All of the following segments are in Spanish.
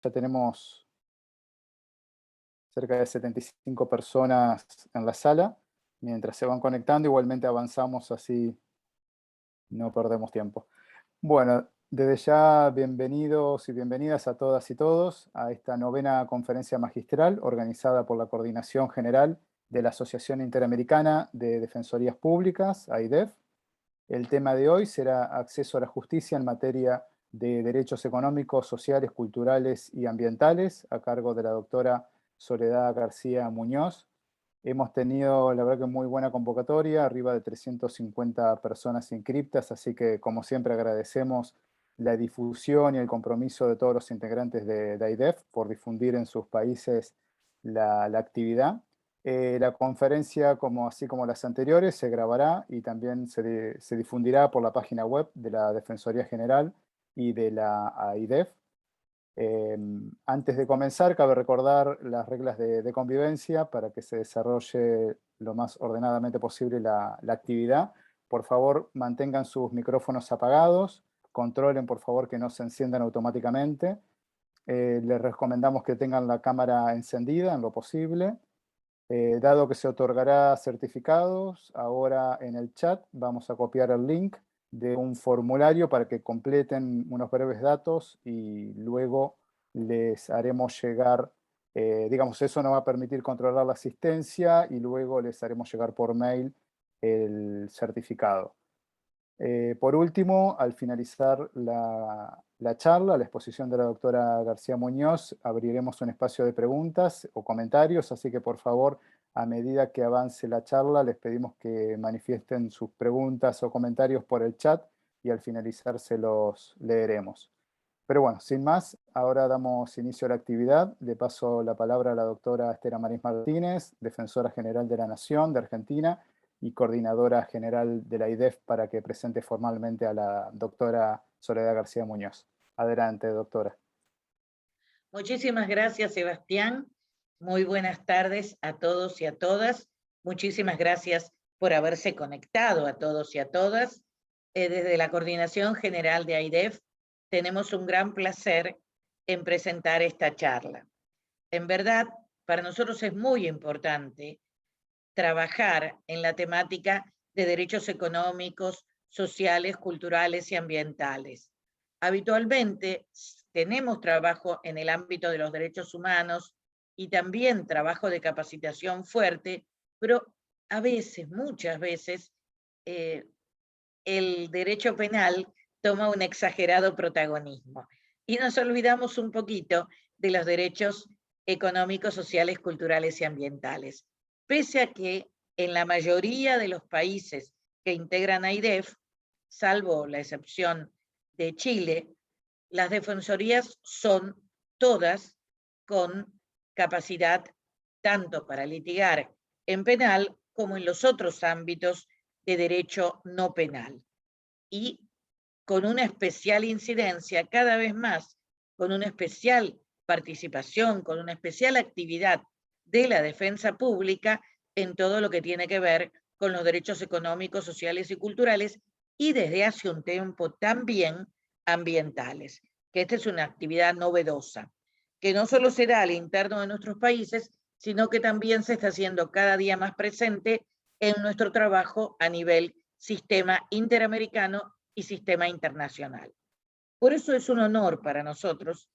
Ya tenemos cerca de 75 personas en la sala. Mientras se van conectando, igualmente avanzamos, así no perdemos tiempo. Bueno, desde ya bienvenidos y bienvenidas a todas y todos a esta novena conferencia magistral organizada por la Coordinación General de la Asociación Interamericana de Defensorías Públicas, AIDEF. El tema de hoy será acceso a la justicia en materia de derechos económicos, sociales, culturales y ambientales, a cargo de la doctora Soledad García Muñoz. Hemos tenido, la verdad que muy buena convocatoria, arriba de 350 personas inscriptas, así que como siempre agradecemos la difusión y el compromiso de todos los integrantes de AIDEF por difundir en sus países la actividad. La conferencia, así como las anteriores, se grabará y también se difundirá por la página web de la Defensoría General y de la AIDEF. Antes de comenzar, cabe recordar las reglas de convivencia para que se desarrolle lo más ordenadamente posible la actividad. Por favor, mantengan sus micrófonos apagados, controlen por favor que no se enciendan automáticamente. Les recomendamos que tengan la cámara encendida en lo posible. Dado que se otorgará certificados, ahora en el chat vamos a copiar el link de un formulario para que completen unos breves datos y luego les haremos llegar, digamos, eso nos va a permitir controlar la asistencia y luego les haremos llegar por mail el certificado. Por último, al finalizar la charla, la exposición de la doctora García Muñoz, abriremos un espacio de preguntas o comentarios, así que por favor, a medida que avance la charla, les pedimos que manifiesten sus preguntas o comentarios por el chat y al finalizar se los leeremos. Pero bueno, sin más, ahora damos inicio a la actividad. Le paso la palabra a la doctora Estela Maris Martínez, Defensora General de la Nación de Argentina y Coordinadora General de la IDEF, para que presente formalmente a la doctora Soledad García Muñoz. Adelante, doctora. Muchísimas gracias, Sebastián. Muy buenas tardes a todos y a todas. Muchísimas gracias por haberse conectado a todos y a todas. Desde la Coordinación General de AIDEF tenemos un gran placer en presentar esta charla. En verdad, para nosotros es muy importante trabajar en la temática de derechos económicos, sociales, culturales y ambientales. Habitualmente tenemos trabajo en el ámbito de los derechos humanos y también trabajo de capacitación fuerte, pero a veces, muchas veces, el derecho penal toma un exagerado protagonismo y nos olvidamos un poquito de los derechos económicos, sociales, culturales y ambientales. Pese a que en la mayoría de los países que integran AIDEF, salvo la excepción de Chile, las defensorías son todas con capacidad tanto para litigar en penal como en los otros ámbitos de derecho no penal. Y con una especial incidencia, cada vez más, con una especial participación, con una especial actividad de la defensa pública en todo lo que tiene que ver con los derechos económicos, sociales y culturales, y desde hace un tiempo también ambientales, que esta es una actividad novedosa, que no solo se da al interno de nuestros países, sino que también se está haciendo cada día más presente en nuestro trabajo a nivel sistema interamericano y sistema internacional. Por eso es un honor para nosotros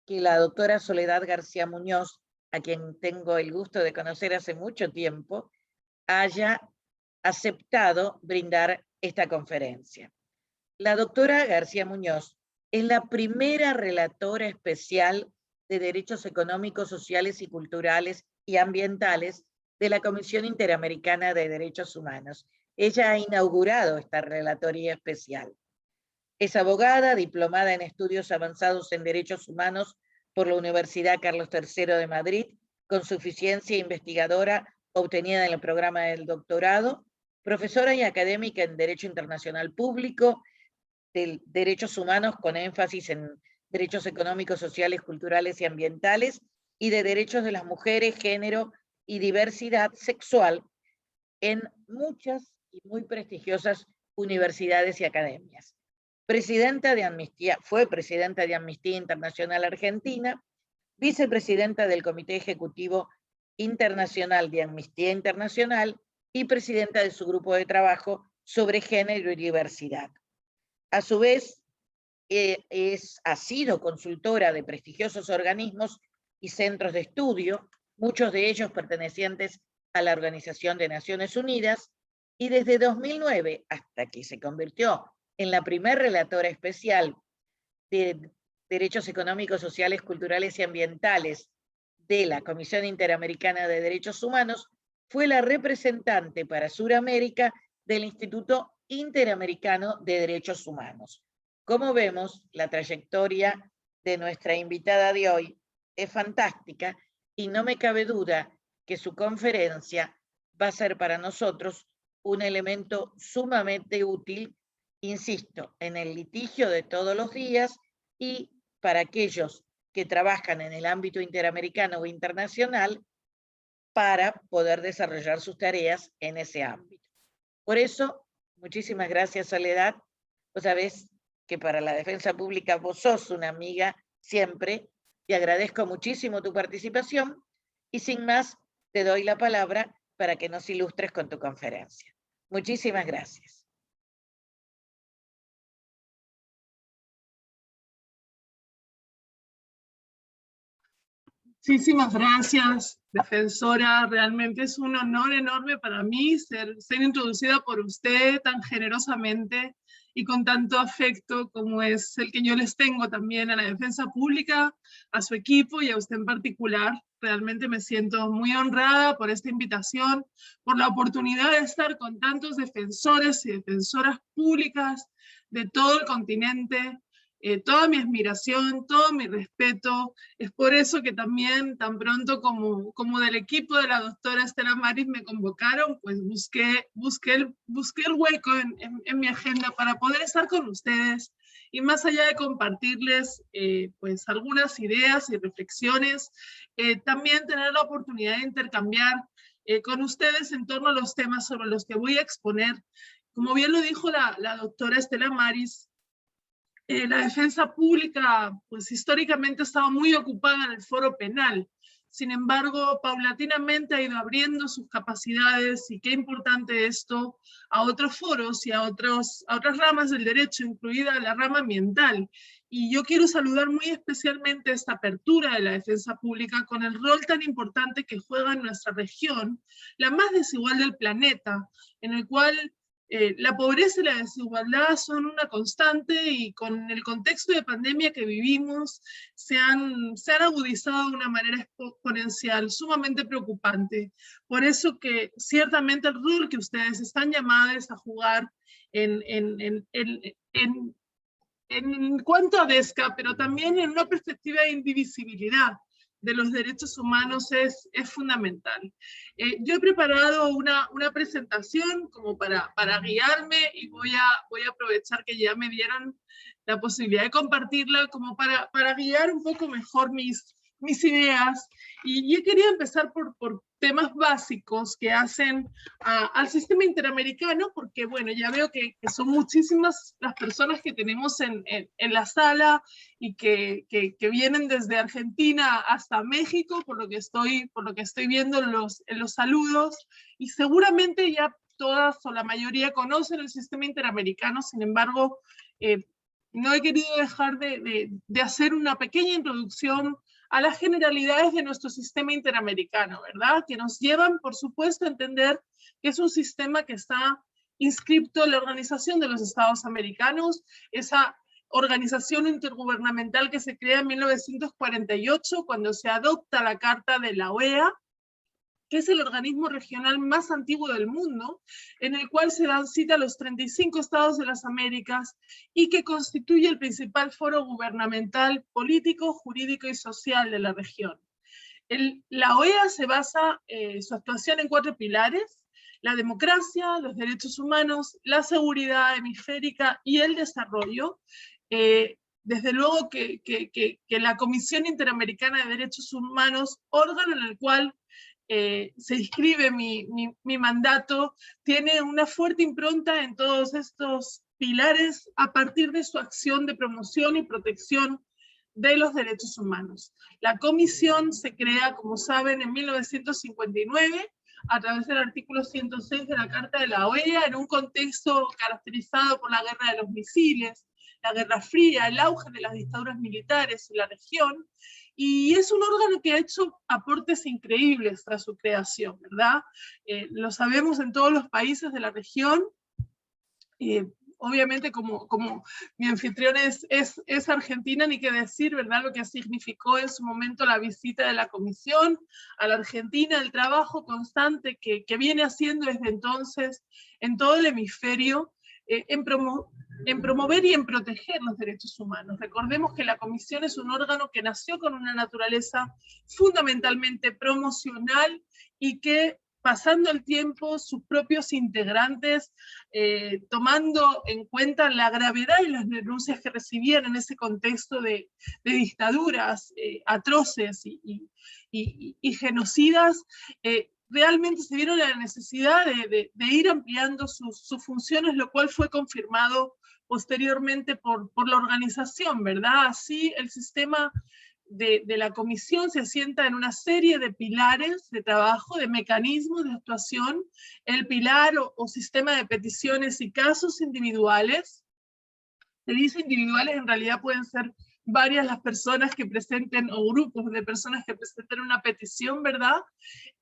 que la doctora Soledad García Muñoz, a quien tengo el gusto de conocer hace mucho tiempo, haya aceptado brindar esta conferencia. La doctora García Muñoz es la primera relatora especial de Derechos Económicos, Sociales y Culturales y Ambientales de la Comisión Interamericana de Derechos Humanos. Ella ha inaugurado esta relatoría especial. Es abogada, diplomada en estudios avanzados en derechos humanos por la Universidad Carlos III de Madrid, con suficiencia investigadora obtenida en el programa del doctorado, profesora y académica en Derecho Internacional Público, de derechos humanos con énfasis en derechos económicos, sociales, culturales y ambientales, y de derechos de las mujeres, género y diversidad sexual en muchas y muy prestigiosas universidades y academias. Fue presidenta de Amnistía Internacional Argentina vicepresidenta del Comité Ejecutivo Internacional de Amnistía Internacional y presidenta de su grupo de trabajo sobre género y diversidad. A su vez, ha sido consultora de prestigiosos organismos y centros de estudio, muchos de ellos pertenecientes a la Organización de Naciones Unidas, y desde 2009, hasta que se convirtió en la primer relatora especial de Derechos Económicos, Sociales, Culturales y Ambientales de la Comisión Interamericana de Derechos Humanos, fue la representante para Suramérica del Instituto Interamericano de Derechos Humanos. Como vemos, la trayectoria de nuestra invitada de hoy es fantástica y no me cabe duda que su conferencia va a ser para nosotros un elemento sumamente útil, insisto, en el litigio de todos los días y para aquellos que trabajan en el ámbito interamericano o internacional para poder desarrollar sus tareas en ese ámbito. Por eso, muchísimas gracias, Soledad. Vos sabés que para la defensa pública vos sos una amiga siempre, y agradezco muchísimo tu participación, y sin más, te doy la palabra para que nos ilustres con tu conferencia. Muchísimas gracias. Muchísimas gracias, defensora. Realmente es un honor enorme para mí ser introducida por usted tan generosamente y con tanto afecto como es el que yo les tengo también a la defensa pública, a su equipo y a usted en particular. Realmente me siento muy honrada por esta invitación, por la oportunidad de estar con tantos defensores y defensoras públicas de todo el continente. Toda mi admiración, todo mi respeto. Es por eso que también, tan pronto como del equipo de la doctora Estela Maris me convocaron, pues busqué el hueco en mi agenda para poder estar con ustedes y más allá de compartirles pues algunas ideas y reflexiones, también tener la oportunidad de intercambiar con ustedes en torno a los temas sobre los que voy a exponer. Como bien lo dijo la doctora Estela Maris, la defensa pública, pues históricamente estaba muy ocupada en el foro penal. Sin embargo, paulatinamente ha ido abriendo sus capacidades, y qué importante esto, a otros foros y a otras ramas del derecho, incluida la rama ambiental. Y yo quiero saludar muy especialmente esta apertura de la defensa pública con el rol tan importante que juega en nuestra región, la más desigual del planeta, en el cual la pobreza y la desigualdad son una constante, y con el contexto de pandemia que vivimos se han agudizado de una manera exponencial, sumamente preocupante. Por eso que ciertamente el rol que ustedes están llamadas a jugar en cuanto a DESCA, pero también en una perspectiva de indivisibilidad de los derechos humanos es fundamental. Yo he preparado una presentación como para guiarme, y voy a aprovechar que ya me dieron la posibilidad de compartirla como para guiar un poco mejor mis ideas. Y yo quería empezar por temas básicos que hacen al sistema interamericano, porque bueno, ya veo que son muchísimas las personas que tenemos en la sala y que vienen desde Argentina hasta México, por lo que estoy viendo en los saludos, y seguramente ya todas o la mayoría conocen el sistema interamericano. Sin embargo, no he querido dejar de hacer una pequeña introducción a las generalidades de nuestro sistema interamericano, ¿verdad? Que nos llevan, por supuesto, a entender que es un sistema que está inscripto en la Organización de los Estados Americanos, esa organización intergubernamental que se crea en 1948, cuando se adopta la Carta de la OEA, que es el organismo regional más antiguo del mundo, en el cual se dan cita a los 35 estados de las Américas y que constituye el principal foro gubernamental, político, jurídico y social de la región. La OEA se basa su actuación en 4 pilares: la democracia, los derechos humanos, la seguridad hemisférica y el desarrollo. Desde luego que la Comisión Interamericana de Derechos Humanos, órgano en el cual se inscribe mi mandato, tiene una fuerte impronta en todos estos pilares a partir de su acción de promoción y protección de los Derechos Humanos. La comisión se crea, como saben, en 1959, a través del artículo 106 de la Carta de la OEA, en un contexto caracterizado por la guerra de los misiles, la Guerra Fría, el auge de las dictaduras militares en la región, y es un órgano que ha hecho aportes increíbles tras su creación, ¿verdad? Lo sabemos en todos los países de la región. Obviamente, como mi anfitrión es argentina, ni qué decir, ¿verdad?, lo que significó en su momento la visita de la Comisión a la Argentina, el trabajo constante que viene haciendo desde entonces en todo el hemisferio, en promover y en proteger los derechos humanos. Recordemos que la Comisión es un órgano que nació con una naturaleza fundamentalmente promocional y que, pasando el tiempo, sus propios integrantes, tomando en cuenta la gravedad y las denuncias que recibían en ese contexto de dictaduras atroces y genocidas, realmente se vieron la necesidad de ir ampliando sus funciones, lo cual fue confirmado posteriormente por la organización, ¿verdad? Así, el sistema de la comisión se asienta en una serie de pilares de trabajo, de mecanismos de actuación. El pilar o sistema de peticiones y casos individuales. Se dice individuales, en realidad pueden ser varias las personas que presenten, o grupos de personas que presenten una petición, ¿verdad?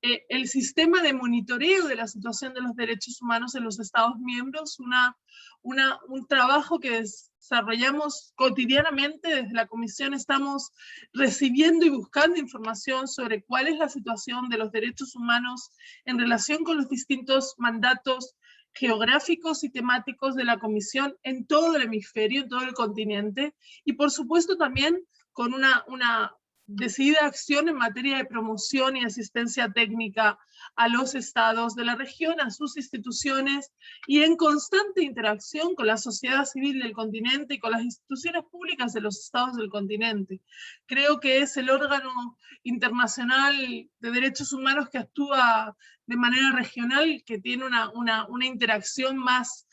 El sistema de monitoreo de la situación de los derechos humanos en los Estados miembros, un trabajo que desarrollamos cotidianamente. Desde la Comisión estamos recibiendo y buscando información sobre cuál es la situación de los derechos humanos en relación con los distintos mandatos geográficos y temáticos de la Comisión en todo el hemisferio, en todo el continente, y por supuesto también con una decidida acción en materia de promoción y asistencia técnica a los estados de la región, a sus instituciones, y en constante interacción con la sociedad civil del continente y con las instituciones públicas de los estados del continente. Creo que es el órgano internacional de derechos humanos que actúa de manera regional, que tiene una interacción más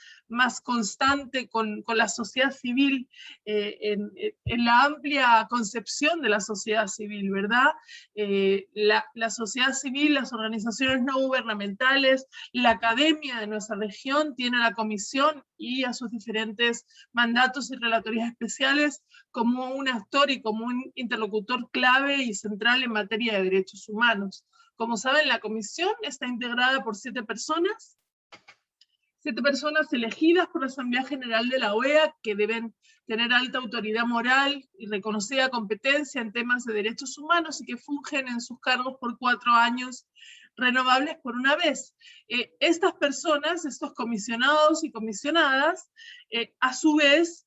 constante con la sociedad civil, en la amplia concepción de la sociedad civil, ¿verdad? La sociedad civil, las organizaciones no gubernamentales, la academia de nuestra región tiene a la Comisión y a sus diferentes mandatos y relatorías especiales como un actor y como un interlocutor clave y central en materia de derechos humanos. Como saben, la Comisión está integrada por 7 personas elegidas por la Asamblea General de la OEA, que deben tener alta autoridad moral y reconocida competencia en temas de derechos humanos y que fungen en sus cargos por 4 años renovables por una vez. Estas personas, estos comisionados y comisionadas, a su vez,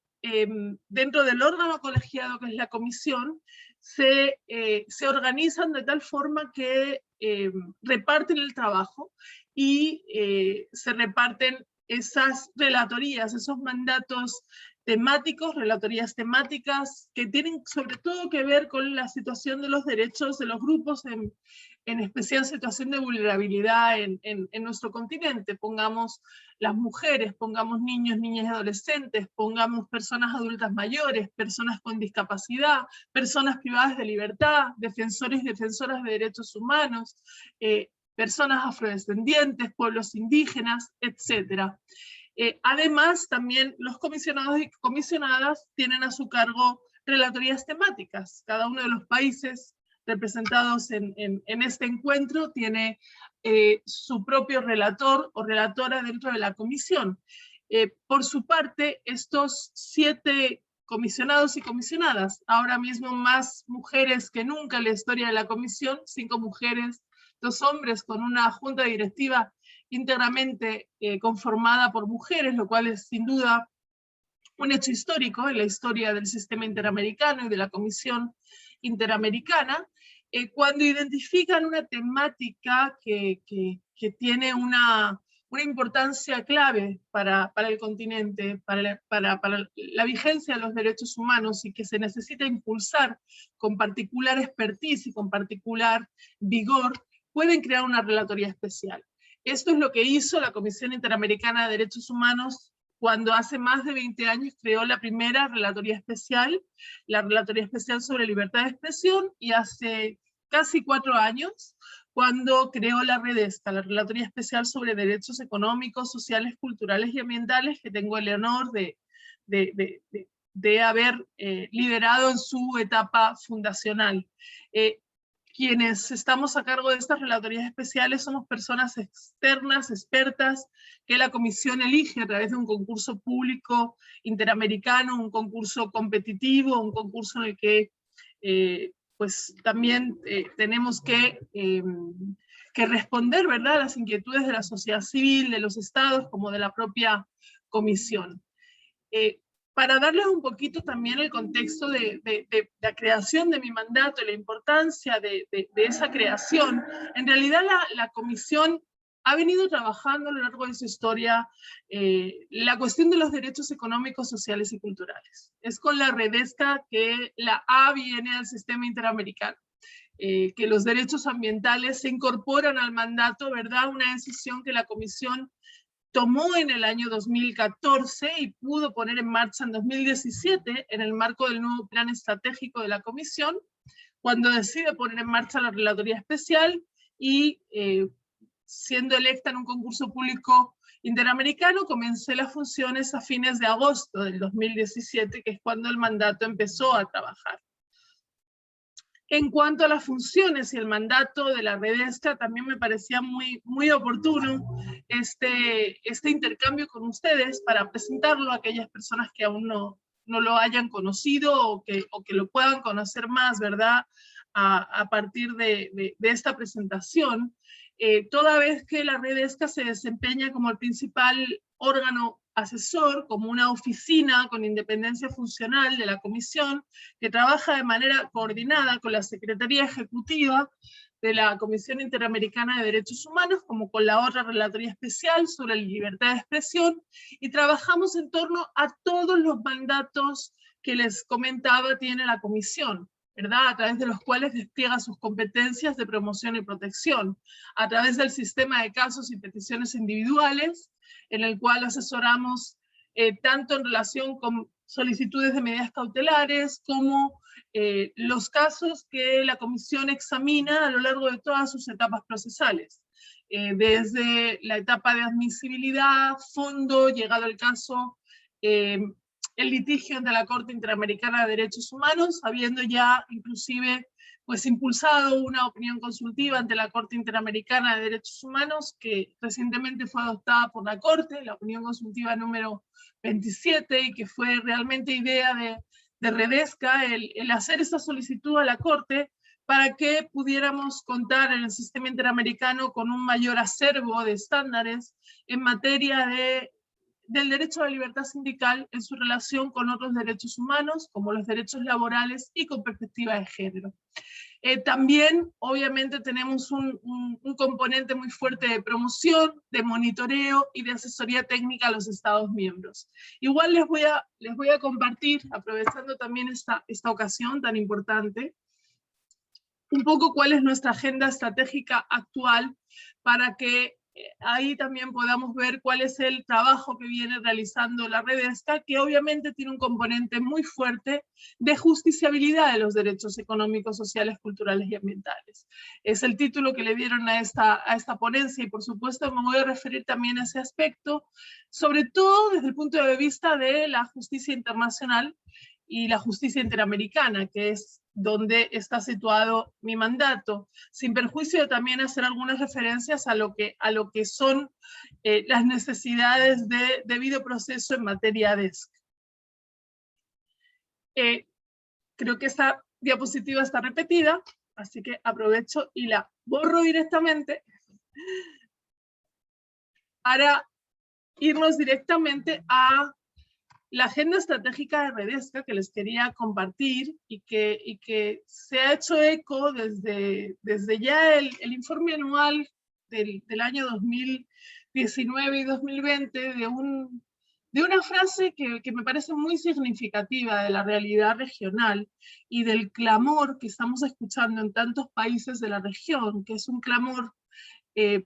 dentro del órgano colegiado que es la Comisión, se organizan de tal forma que reparten el trabajo y se reparten esas relatorías, esos mandatos temáticos, relatorías temáticas que tienen sobre todo que ver con la situación de los derechos de los grupos, en especial situación de vulnerabilidad en nuestro continente. Pongamos las mujeres, pongamos niños, niñas y adolescentes, pongamos personas adultas mayores, personas con discapacidad, personas privadas de libertad, defensores y defensoras de derechos humanos, personas afrodescendientes, pueblos indígenas, etc. Además, también los comisionados y comisionadas tienen a su cargo relatorías temáticas. Cada uno de los países representados en este encuentro tiene su propio relator o relatora dentro de la comisión. Por su parte, estos 7 comisionados y comisionadas, ahora mismo más mujeres que nunca en la historia de la comisión, 5 mujeres, 2 hombres, con una junta directiva íntegramente conformada por mujeres, lo cual es sin duda un hecho histórico en la historia del sistema interamericano y de la Comisión Interamericana. Cuando identifican una temática que tiene una importancia clave para el continente, para la vigencia de los derechos humanos, y que se necesita impulsar con particular expertise y con particular vigor, pueden crear una relatoría especial. Esto es lo que hizo la Comisión Interamericana de Derechos Humanos cuando hace más de 20 años creó la primera relatoría especial, la Relatoría Especial sobre Libertad de Expresión, y hace casi 4 años, cuando creó la REDESCA, la Relatoría Especial sobre Derechos Económicos, Sociales, Culturales y Ambientales, que tengo el honor de haber liderado en su etapa fundacional. Quienes estamos a cargo de estas relatorías especiales somos personas externas, expertas, que la comisión elige a través de un concurso público interamericano, un concurso competitivo, un concurso en el que pues también tenemos que responder, ¿verdad?, a las inquietudes de la sociedad civil, de los estados, como de la propia comisión. Para darles un poquito también el contexto de la creación de mi mandato y la importancia de esa creación, en realidad la comisión ha venido trabajando a lo largo de su historia la cuestión de los derechos económicos, sociales y culturales. Es con la REDESCA que la A viene al sistema interamericano, que los derechos ambientales se incorporan al mandato, ¿verdad? Una decisión que la comisión tomó en el año 2014 y pudo poner en marcha en 2017 en el marco del nuevo plan estratégico de la comisión, cuando decide poner en marcha la relatoría especial y siendo electa en un concurso público interamericano, comencé las funciones a fines de agosto del 2017, que es cuando el mandato empezó a trabajar. En cuanto a las funciones y el mandato de la REDESCA, también me parecía muy oportuno este intercambio con ustedes para presentarlo a aquellas personas que aún no lo hayan conocido o que lo puedan conocer más, ¿verdad?, a partir de esta presentación. Toda vez que la REDESCA se desempeña como el principal órgano asesor, como una oficina con independencia funcional de la comisión, que trabaja de manera coordinada con la Secretaría Ejecutiva de la Comisión Interamericana de Derechos Humanos, como con la otra relatoría especial sobre la libertad de expresión, y trabajamos en torno a todos los mandatos que les comentaba tiene la comisión, ¿verdad?, a través de los cuales despliega sus competencias de promoción y protección, a través del sistema de casos y peticiones individuales, en el cual asesoramos tanto en relación con solicitudes de medidas cautelares, como los casos que la comisión examina a lo largo de todas sus etapas procesales, desde la etapa de admisibilidad, fondo, llegado el caso, el litigio ante la Corte Interamericana de Derechos Humanos, habiendo ya inclusive pues impulsado una opinión consultiva ante la Corte Interamericana de Derechos Humanos, que recientemente fue adoptada por la Corte, la opinión consultiva número 27, y que fue realmente idea de REDESCA, el hacer esta solicitud a la Corte para que pudiéramos contar en el sistema interamericano con un mayor acervo de estándares en materia del derecho a la libertad sindical en su relación con otros derechos humanos, como los derechos laborales y con perspectiva de género. También, obviamente, tenemos un componente muy fuerte de promoción, de monitoreo y de asesoría técnica a los Estados miembros. Igual les voy a compartir, aprovechando también esta ocasión tan importante, un poco cuál es nuestra agenda estratégica actual para que ahí también podamos ver cuál es el trabajo que viene realizando la REDESCA, que obviamente tiene un componente muy fuerte de justiciabilidad de los derechos económicos, sociales, culturales y ambientales. Es el título que le dieron a esta ponencia, y por supuesto me voy a referir también a ese aspecto, sobre todo desde el punto de vista de la justicia internacional y la justicia interamericana, que es donde está situado mi mandato, sin perjuicio de también hacer algunas referencias a lo que son las necesidades de debido proceso en materia de ESC. Creo que esta diapositiva está repetida, así que aprovecho y la borro directamente para irnos directamente a la agenda estratégica de REDESCA que les quería compartir y que se ha hecho eco desde ya el informe anual del año 2019 y 2020 de una frase que me parece muy significativa de la realidad regional y del clamor que estamos escuchando en tantos países de la región, que es un clamor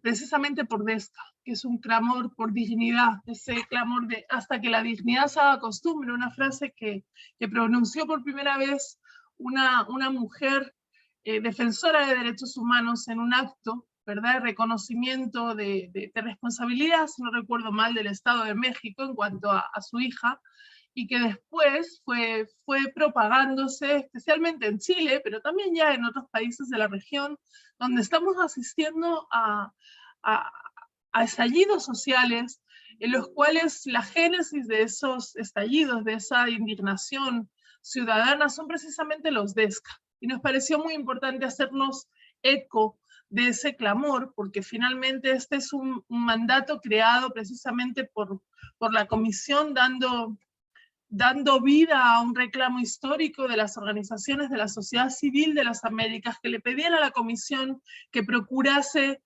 precisamente por DESCA, que es un clamor por dignidad, ese clamor de hasta que la dignidad se haga costumbre, una frase que pronunció por primera vez una mujer defensora de derechos humanos en un acto, ¿verdad?, de reconocimiento de responsabilidad, si no recuerdo mal, del Estado de México en cuanto a su hija, y que después fue propagándose, especialmente en Chile, pero también ya en otros países de la región, donde estamos asistiendo a estallidos sociales, en los cuales la génesis de esos estallidos, de esa indignación ciudadana, son precisamente los DESCA. Y nos pareció muy importante hacernos eco de ese clamor, porque finalmente este es un mandato creado precisamente por la Comisión, dando vida a un reclamo histórico de las organizaciones de la sociedad civil de las Américas, que le pedían a la Comisión que procurase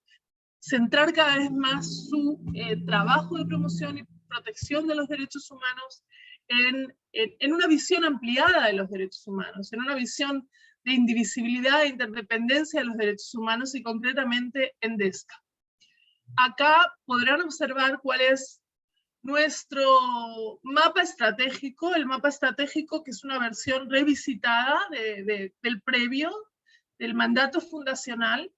centrar cada vez más su trabajo de promoción y protección de los derechos humanos en una visión ampliada de los derechos humanos, en una visión de indivisibilidad e interdependencia de los derechos humanos, y concretamente en DESCA. Acá podrán observar cuál es nuestro mapa estratégico, el mapa estratégico, que es una versión revisitada del previo, del mandato fundacional,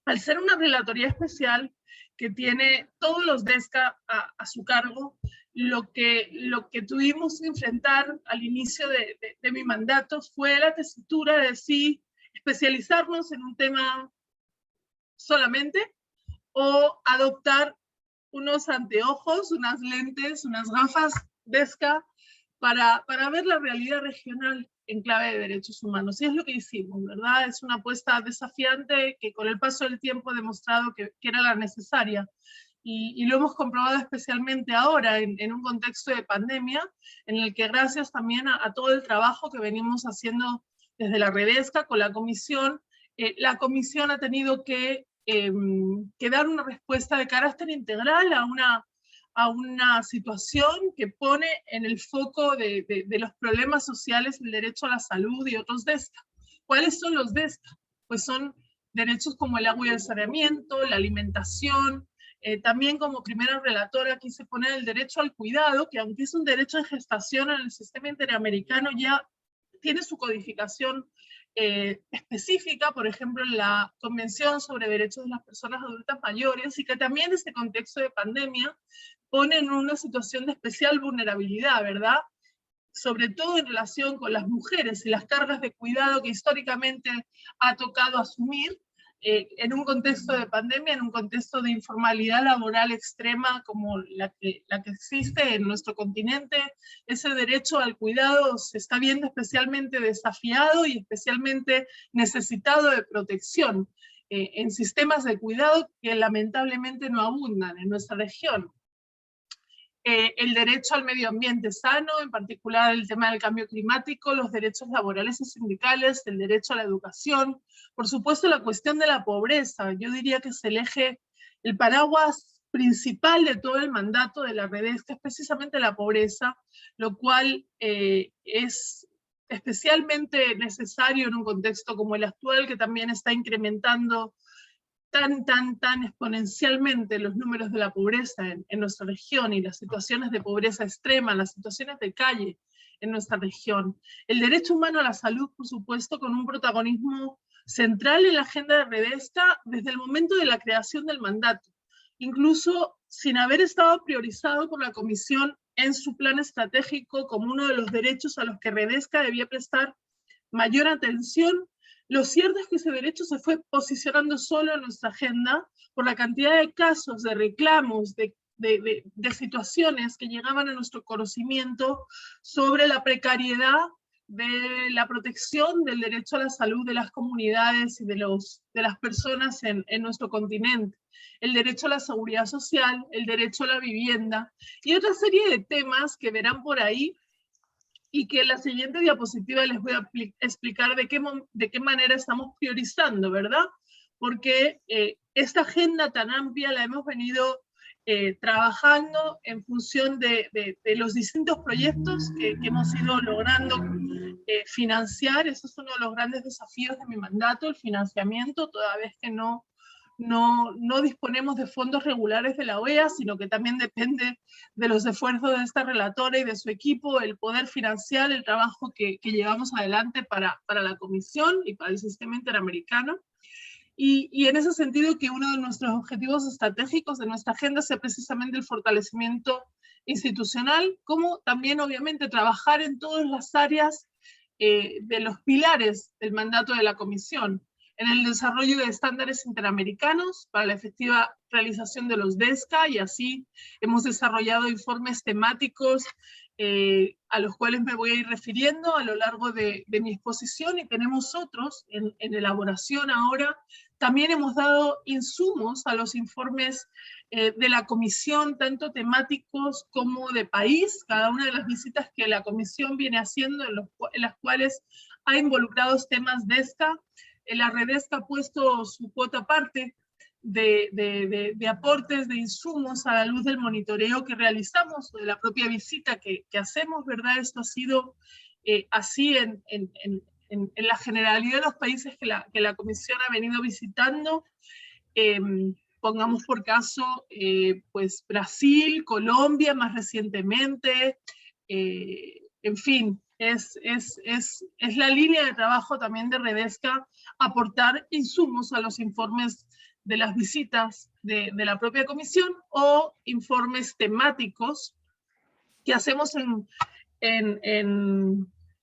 al ser una relatoría especial que tiene todos los DESCA a su cargo. Lo que tuvimos que enfrentar al inicio de mi mandato fue la tesitura de si especializarnos en un tema solamente o adoptar unos anteojos, unas lentes, unas gafas DESCA para ver la realidad regional en clave de derechos humanos. Y es lo que hicimos, ¿verdad? Es una apuesta desafiante que con el paso del tiempo ha demostrado que era la necesaria. Y lo hemos comprobado especialmente ahora en un contexto de pandemia, en el que gracias también a todo el trabajo que venimos haciendo desde la Redesca con la Comisión ha tenido que dar una respuesta de carácter integral a una situación que pone en el foco de los problemas sociales el derecho a la salud y otros DESCA. ¿Cuáles son los DESCA? Pues son derechos como el agua y el saneamiento, la alimentación. También como primera relatora quise poner el derecho al cuidado, que aunque es un derecho de gestación en el sistema interamericano, ya tiene su codificación específica, por ejemplo, en la Convención sobre Derechos de las Personas Adultas Mayores, y que también en este contexto de pandemia pone en una situación de especial vulnerabilidad, ¿verdad? Sobre todo en relación con las mujeres y las cargas de cuidado que históricamente ha tocado asumir en un contexto de pandemia, en un contexto de informalidad laboral extrema como la que existe en nuestro continente. Ese derecho al cuidado se está viendo especialmente desafiado y especialmente necesitado de protección en sistemas de cuidado que lamentablemente no abundan en nuestra región. El derecho al medio ambiente sano, en particular el tema del cambio climático, los derechos laborales y sindicales, el derecho a la educación, por supuesto la cuestión de la pobreza. Yo diría que es el paraguas principal de todo el mandato de la Redesca, es precisamente la pobreza, lo cual es especialmente necesario en un contexto como el actual, que también está incrementando tan exponencialmente los números de la pobreza en nuestra región, y las situaciones de pobreza extrema, las situaciones de calle en nuestra región. El derecho humano a la salud, por supuesto, con un protagonismo central en la agenda de Redesca desde el momento de la creación del mandato, incluso sin haber estado priorizado por la Comisión en su plan estratégico como uno de los derechos a los que Redesca debía prestar mayor atención. Lo cierto es que ese derecho se fue posicionando solo en nuestra agenda por la cantidad de casos, de reclamos, de situaciones que llegaban a nuestro conocimiento sobre la precariedad de la protección del derecho a la salud de las comunidades y de las personas en nuestro continente, el derecho a la seguridad social, el derecho a la vivienda y otra serie de temas que verán por ahí, y que en la siguiente diapositiva les voy a explicar de qué manera estamos priorizando, ¿verdad? Porque esta agenda tan amplia la hemos venido trabajando en función de los distintos proyectos que hemos ido logrando financiar. Eso es uno de los grandes desafíos de mi mandato, el financiamiento, toda vez que no no disponemos de fondos regulares de la OEA, sino que también depende de los esfuerzos de esta relatora y de su equipo, el poder financiar el trabajo que llevamos adelante para la Comisión y para el sistema interamericano. Y en ese sentido que uno de nuestros objetivos estratégicos de nuestra agenda sea precisamente el fortalecimiento institucional, como también obviamente trabajar en todas las áreas de los pilares del mandato de la Comisión, en el desarrollo de estándares interamericanos para la efectiva realización de los DESCA, y así hemos desarrollado informes temáticos a los cuales me voy a ir refiriendo a lo largo de mi exposición, y tenemos otros en elaboración ahora. También hemos dado insumos a los informes de la Comisión, tanto temáticos como de país, cada una de las visitas que la Comisión viene haciendo en las cuales ha involucrado temas DESCA. La Redesca ha puesto su cuota aparte de aportes, de insumos a la luz del monitoreo que realizamos, de la propia visita que hacemos, ¿verdad? Esto ha sido así en la generalidad de los países que la Comisión ha venido visitando. Pongamos por caso, pues Brasil, Colombia más recientemente, en fin, es la línea de trabajo también de Redesca, aportar insumos a los informes de las visitas de la propia Comisión o informes temáticos que hacemos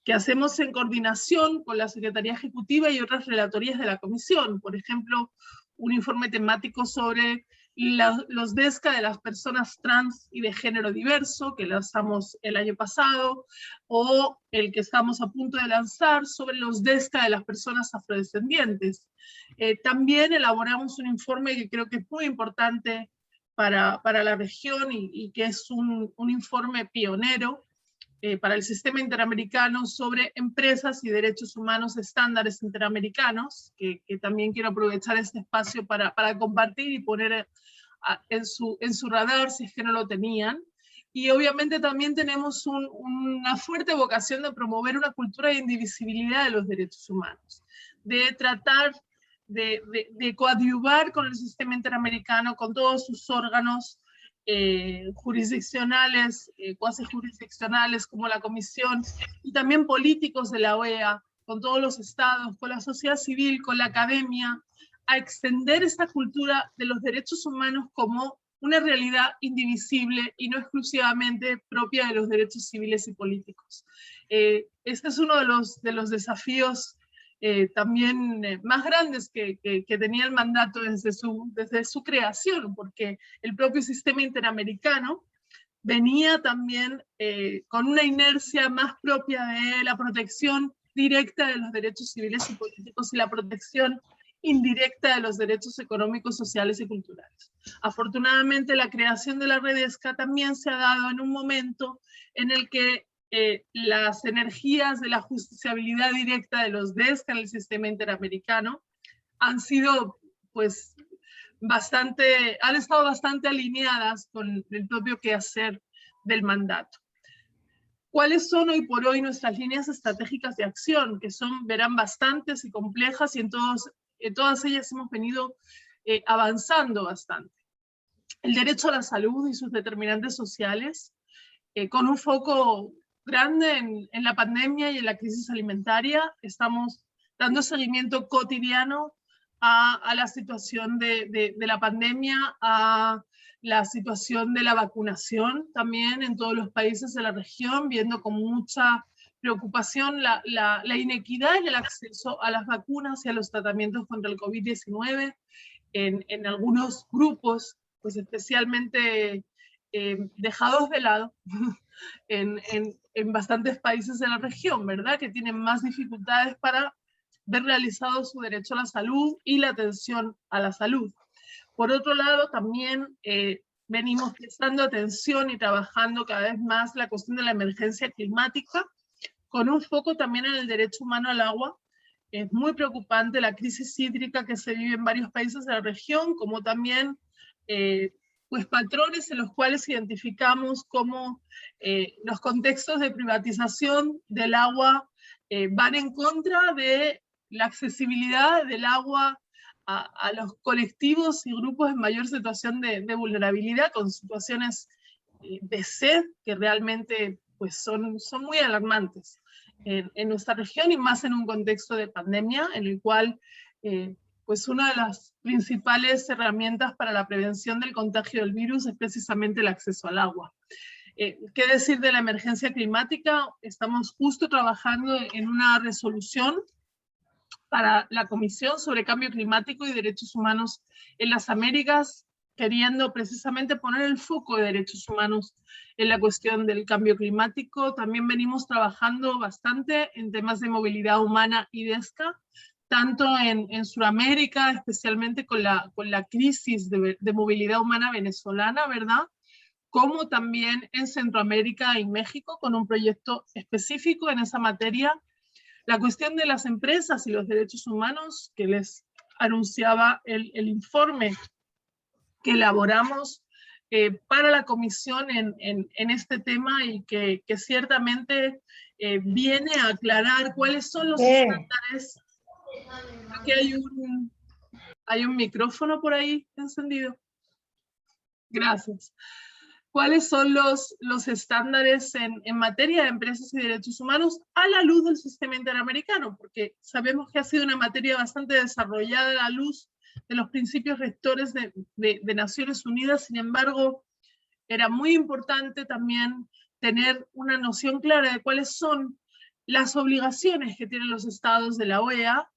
que hacemos en coordinación con la Secretaría Ejecutiva y otras relatorías de la Comisión. Por ejemplo, un informe temático sobre los DESCA de las personas trans y de género diverso, que lanzamos el año pasado, o el que estamos a punto de lanzar sobre los DESCA de las personas afrodescendientes. También elaboramos un informe que creo que es muy importante para la región y que es un informe pionero, para el sistema interamericano sobre empresas y derechos humanos estándares interamericanos, que también quiero aprovechar este espacio para compartir y poner en su radar si es que no lo tenían. Y obviamente también tenemos una fuerte vocación de promover una cultura de indivisibilidad de los derechos humanos, de tratar de coadyuvar con el sistema interamericano, con todos sus órganos jurisdiccionales, cuasi jurisdiccionales como la Comisión, y también políticos de la OEA, con todos los estados, con la sociedad civil, con la academia, a extender esta cultura de los derechos humanos como una realidad indivisible y no exclusivamente propia de los derechos civiles y políticos. Este es uno de los desafíos también más grandes que tenía el mandato desde su creación, porque el propio sistema interamericano venía también con una inercia más propia de la protección directa de los derechos civiles y políticos y la protección indirecta de los derechos económicos, sociales y culturales. Afortunadamente, la creación de la Redesca también se ha dado en un momento en el que las energías de la justiciabilidad directa de los DESCA en el sistema interamericano han sido, pues, han estado bastante alineadas con el propio quehacer del mandato. ¿Cuáles son hoy por hoy nuestras líneas estratégicas de acción? Que verán bastantes y complejas, y en todas ellas hemos venido avanzando bastante. El derecho a la salud y sus determinantes sociales, con un foco grande en la pandemia y en la crisis alimentaria. Estamos dando seguimiento cotidiano a la situación de la pandemia, a la situación de la vacunación también en todos los países de la región, viendo con mucha preocupación la inequidad en el acceso a las vacunas y a los tratamientos contra el COVID-19 en algunos grupos, pues especialmente dejados de lado en bastantes países de la región, ¿verdad? Que tienen más dificultades para ver realizado su derecho a la salud y la atención a la salud. Por otro lado, también venimos prestando atención y trabajando cada vez más la cuestión de la emergencia climática, con un foco también en el derecho humano al agua. Es muy preocupante la crisis hídrica que se vive en varios países de la región, como también pues patrones en los cuales identificamos cómo los contextos de privatización del agua van en contra de la accesibilidad del agua a los colectivos y grupos en mayor situación de vulnerabilidad, con situaciones de sed que realmente pues, son muy alarmantes en nuestra región, y más en un contexto de pandemia, en el cual pues una de las principales herramientas para la prevención del contagio del virus es precisamente el acceso al agua. ¿Qué decir de la emergencia climática? Estamos justo trabajando en una resolución para la Comisión sobre Cambio Climático y Derechos Humanos en las Américas, queriendo precisamente poner el foco de derechos humanos en la cuestión del cambio climático. También venimos trabajando bastante en temas de movilidad humana y DESCA, tanto en Sudamérica, especialmente con la crisis de movilidad humana venezolana, ¿verdad? Como también en Centroamérica y México, con un proyecto específico en esa materia. La cuestión de las empresas y los derechos humanos, que les anunciaba el informe que elaboramos para la comisión en este tema, y que ciertamente viene a aclarar cuáles son los estándares. Aquí hay un micrófono por ahí encendido. Gracias. ¿Cuáles son los estándares en materia de empresas y derechos humanos a la luz del sistema interamericano? Porque sabemos que ha sido una materia bastante desarrollada a la luz de los principios rectores de Naciones Unidas. Sin embargo, era muy importante también tener una noción clara de cuáles son las obligaciones que tienen los estados de la OEA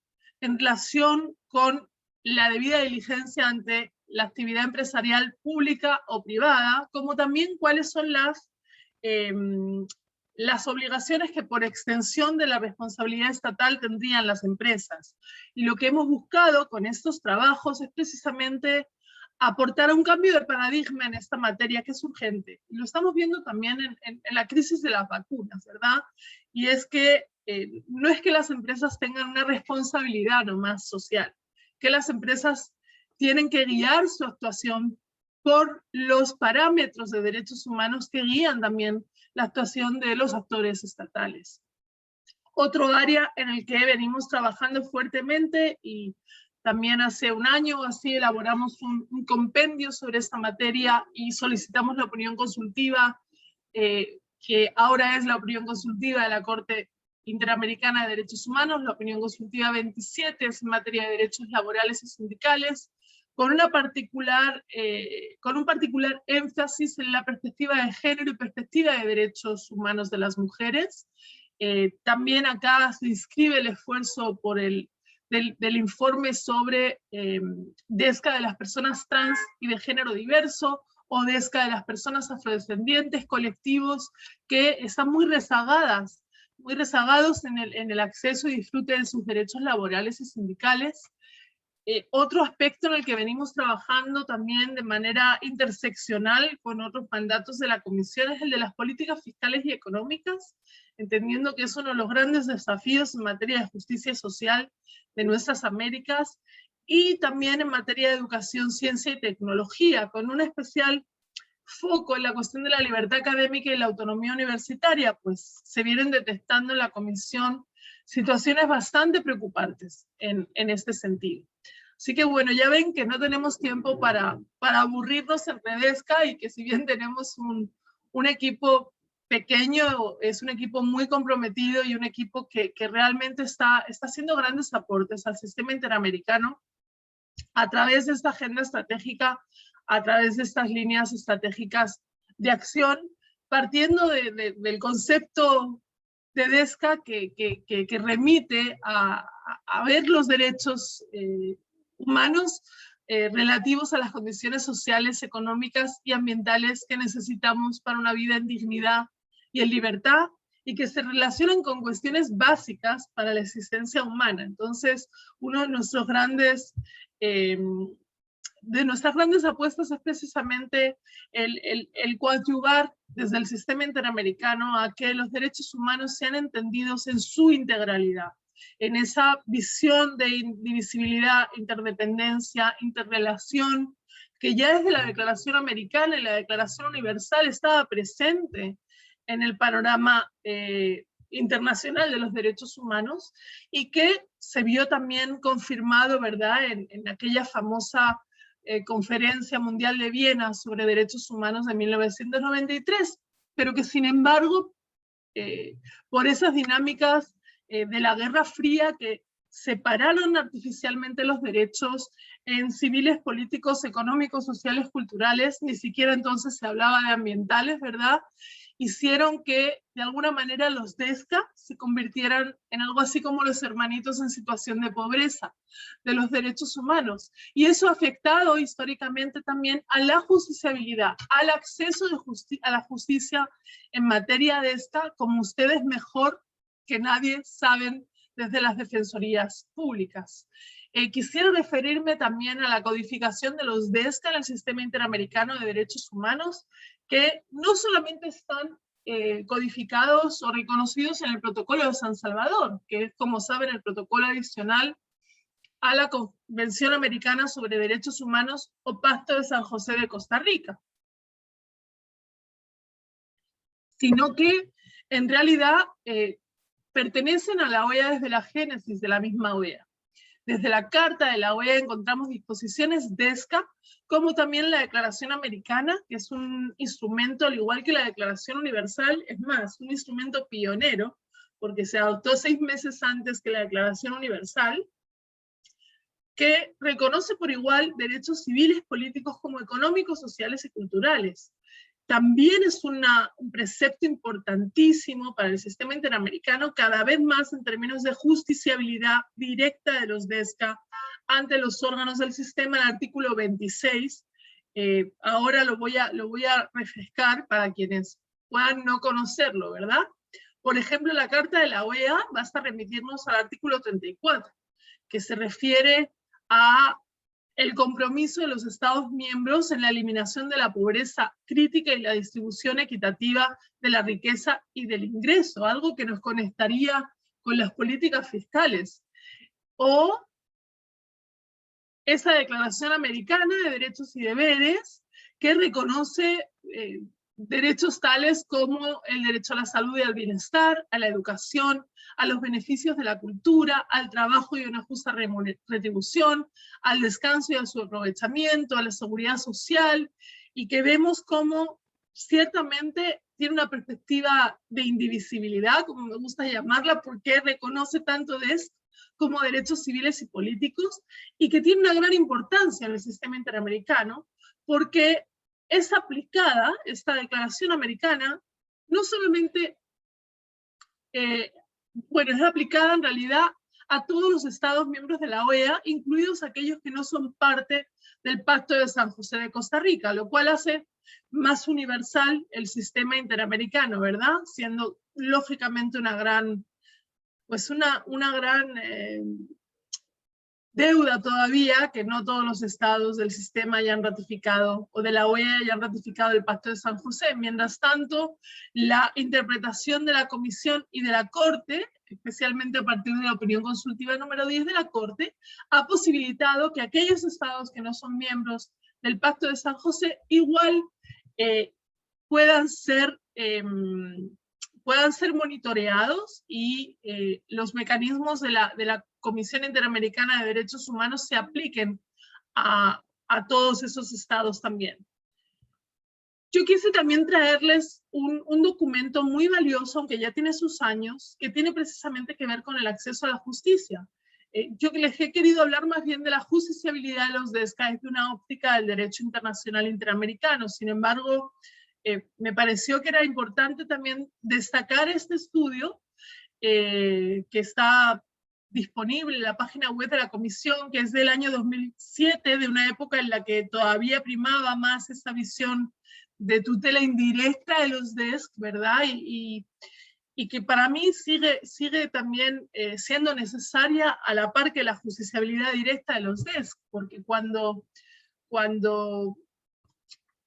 en relación con la debida diligencia ante la actividad empresarial pública o privada, como también cuáles son las obligaciones que por extensión de la responsabilidad estatal tendrían las empresas. Y lo que hemos buscado con estos trabajos es precisamente aportar un cambio de paradigma en esta materia, que es urgente. Y lo estamos viendo también en la crisis de las vacunas, ¿verdad? Y es que no es que las empresas tengan una responsabilidad nomás social, que las empresas tienen que guiar su actuación por los parámetros de derechos humanos que guían también la actuación de los actores estatales. Otro área en el que venimos trabajando fuertemente, y también hace un año así elaboramos un compendio sobre esta materia y solicitamos la opinión consultiva, que ahora es la opinión consultiva de la Corte Interamericana de Derechos Humanos, la opinión consultiva 27, es en materia de derechos laborales y sindicales, con un particular énfasis en la perspectiva de género y perspectiva de derechos humanos de las mujeres. También acá se inscribe el esfuerzo del informe sobre DESCA de las personas trans y de género diverso, o DESCA de las personas afrodescendientes, colectivos que están muy rezagados en el acceso y disfrute de sus derechos laborales y sindicales. Otro aspecto en el que venimos trabajando también de manera interseccional con otros mandatos de la Comisión es el de las políticas fiscales y económicas, entendiendo que es uno de los grandes desafíos en materia de justicia social de nuestras Américas, y también en materia de educación, ciencia y tecnología, con un especial foco en la cuestión de la libertad académica y la autonomía universitaria, pues se vienen detectando en la Comisión situaciones bastante preocupantes en este sentido. Así que bueno, ya ven que no tenemos tiempo para aburrirnos en Redesca, y que si bien tenemos un equipo pequeño, es un equipo muy comprometido y un equipo que realmente está haciendo grandes aportes al sistema interamericano a través de esta agenda estratégica, a través de estas líneas estratégicas de acción, partiendo del concepto de DESCA que remite a ver los derechos humanos relativos a las condiciones sociales, económicas y ambientales que necesitamos para una vida en dignidad y en libertad, y que se relacionan con cuestiones básicas para la existencia humana. Entonces, uno de nuestras grandes apuestas es precisamente el coadyuvar desde el sistema interamericano a que los derechos humanos sean entendidos en su integralidad, en esa visión de indivisibilidad, interdependencia, interrelación, que ya desde la Declaración Americana y la Declaración Universal estaba presente en el panorama internacional de los derechos humanos, y que se vio también confirmado, ¿verdad?, en aquella famosa Conferencia Mundial de Viena sobre Derechos Humanos de 1993, pero que sin embargo, por esas dinámicas de la Guerra Fría que separaron artificialmente los derechos en civiles, políticos, económicos, sociales, culturales, ni siquiera entonces se hablaba de ambientales, ¿verdad?, hicieron que de alguna manera los DESCA se convirtieran en algo así como los hermanitos en situación de pobreza de los derechos humanos. Y eso ha afectado históricamente también a la justiciabilidad, al acceso a la justicia en materia DESCA, como ustedes mejor que nadie saben desde las defensorías públicas. Quisiera referirme también a la codificación de los DESCA en el Sistema Interamericano de Derechos Humanos, que no solamente están codificados o reconocidos en el Protocolo de San Salvador, que es, como saben, el protocolo adicional a la Convención Americana sobre Derechos Humanos o Pacto de San José de Costa Rica, sino que en realidad pertenecen a la OEA desde la génesis de la misma OEA. Desde la Carta de la OEA encontramos disposiciones DESCA, como también la Declaración Americana, que es un instrumento, al igual que la Declaración Universal, es más, un instrumento pionero, porque se adoptó 6 meses antes que la Declaración Universal, que reconoce por igual derechos civiles, políticos como económicos, sociales y culturales. También es un precepto importantísimo para el sistema interamericano, cada vez más en términos de justiciabilidad directa de los DESCA ante los órganos del sistema, el artículo 26. Ahora lo voy a refrescar para quienes puedan no conocerlo, ¿verdad? Por ejemplo, la Carta de la OEA, basta remitirnos al artículo 34, que se refiere a el compromiso de los Estados miembros en la eliminación de la pobreza crítica y la distribución equitativa de la riqueza y del ingreso, algo que nos conectaría con las políticas fiscales. O esa Declaración Americana de Derechos y Deberes, que reconoce derechos tales como el derecho a la salud y al bienestar, a la educación, a los beneficios de la cultura, al trabajo y una justa retribución, al descanso y a su aprovechamiento, a la seguridad social, y que vemos como ciertamente tiene una perspectiva de indivisibilidad, como me gusta llamarla, porque reconoce tanto de esto como derechos civiles y políticos, y que tiene una gran importancia en el sistema interamericano, porque es aplicada, esta Declaración Americana, no solamente, es aplicada en realidad a todos los Estados miembros de la OEA, incluidos aquellos que no son parte del Pacto de San José de Costa Rica, lo cual hace más universal el sistema interamericano, ¿verdad? Siendo lógicamente una gran, deuda todavía que no todos los estados del sistema hayan ratificado, o de la OEA hayan ratificado el Pacto de San José. Mientras tanto, la interpretación de la Comisión y de la Corte, especialmente a partir de la opinión consultiva número 10 de la Corte, ha posibilitado que aquellos estados que no son miembros del Pacto de San José igual puedan ser monitoreados, y los mecanismos de la Comisión Interamericana de Derechos Humanos se apliquen a todos esos estados también. Yo quise también traerles un documento muy valioso, aunque ya tiene sus años, que tiene precisamente que ver con el acceso a la justicia. Yo les he querido hablar más bien de la justiciabilidad de los DESCA desde una óptica del derecho internacional interamericano. Sin embargo, me pareció que era importante también destacar este estudio que está disponible en la página web de la Comisión, que es del año 2007, de una época en la que todavía primaba más esa visión de tutela indirecta de los DESC, ¿verdad? Y que para mí sigue también siendo necesaria, a la par que la justiciabilidad directa de los DESC, porque cuando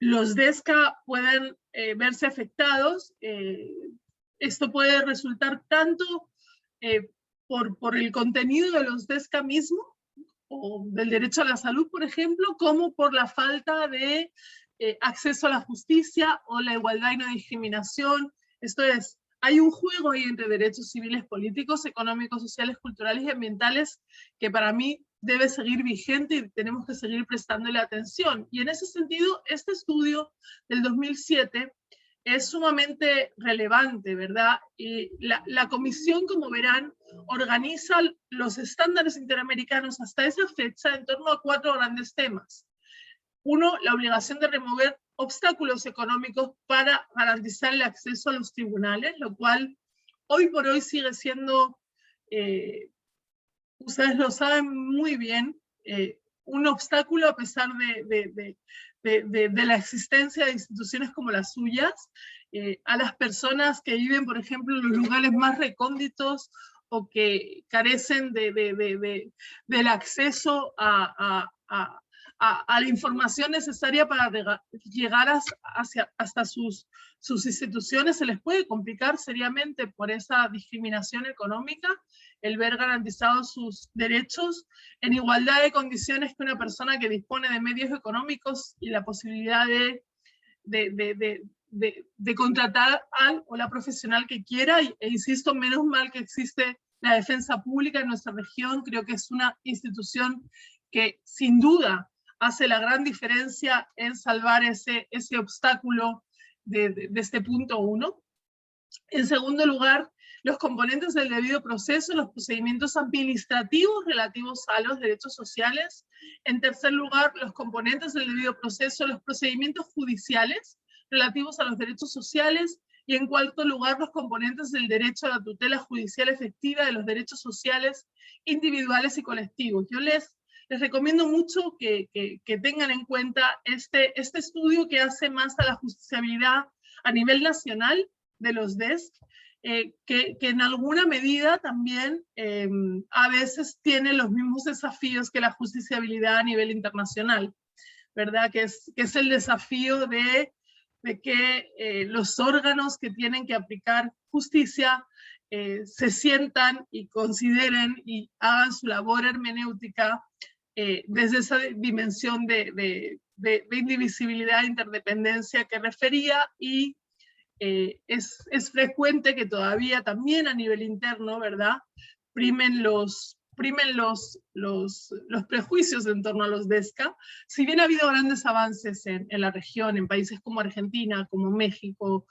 los DESCA pueden verse afectados, esto puede resultar tanto por el contenido de los DESCA mismo, o del derecho a la salud, por ejemplo, como por la falta de acceso a la justicia o la igualdad y no discriminación. Esto es, hay un juego ahí entre derechos civiles, políticos, económicos, sociales, culturales y ambientales que para mí debe seguir vigente y tenemos que seguir prestándole atención. Y en ese sentido, este estudio del 2007 es sumamente relevante, ¿verdad? Y la comisión, como verán, organiza los estándares interamericanos hasta esa fecha en torno a 4 grandes temas. Uno, la obligación de remover obstáculos económicos para garantizar el acceso a los tribunales, lo cual hoy por hoy sigue siendo, ustedes lo saben muy bien, un obstáculo a pesar de la existencia de instituciones como las suyas, a las personas que viven, por ejemplo, en los lugares más recónditos o que carecen del acceso a la información necesaria para llegar hasta sus instituciones. Se les puede complicar seriamente por esa discriminación económica el ver garantizados sus derechos en igualdad de condiciones que una persona que dispone de medios económicos y la posibilidad de contratar al o la profesional que quiera. E insisto, menos mal que existe la defensa pública en nuestra región. Creo que es una institución que sin duda hace la gran diferencia en salvar ese obstáculo de este punto 1. En segundo lugar, los componentes del debido proceso, los procedimientos administrativos relativos a los derechos sociales. En tercer lugar, los componentes del debido proceso, los procedimientos judiciales relativos a los derechos sociales. Y en cuarto lugar, los componentes del derecho a la tutela judicial efectiva de los derechos sociales individuales y colectivos. Yo les recomiendo mucho que tengan en cuenta este estudio que hace más a la justiciabilidad a nivel nacional de los DESC, que en alguna medida también a veces tiene los mismos desafíos que la justiciabilidad a nivel internacional, ¿verdad? Que es el desafío de que los órganos que tienen que aplicar justicia se sientan y consideren y hagan su labor hermenéutica desde esa dimensión de indivisibilidad e interdependencia que refería. Y es frecuente que todavía también a nivel interno, ¿verdad?, primen los prejuicios en torno a los DESCA. Si bien ha habido grandes avances en la región, en países como Argentina, como México,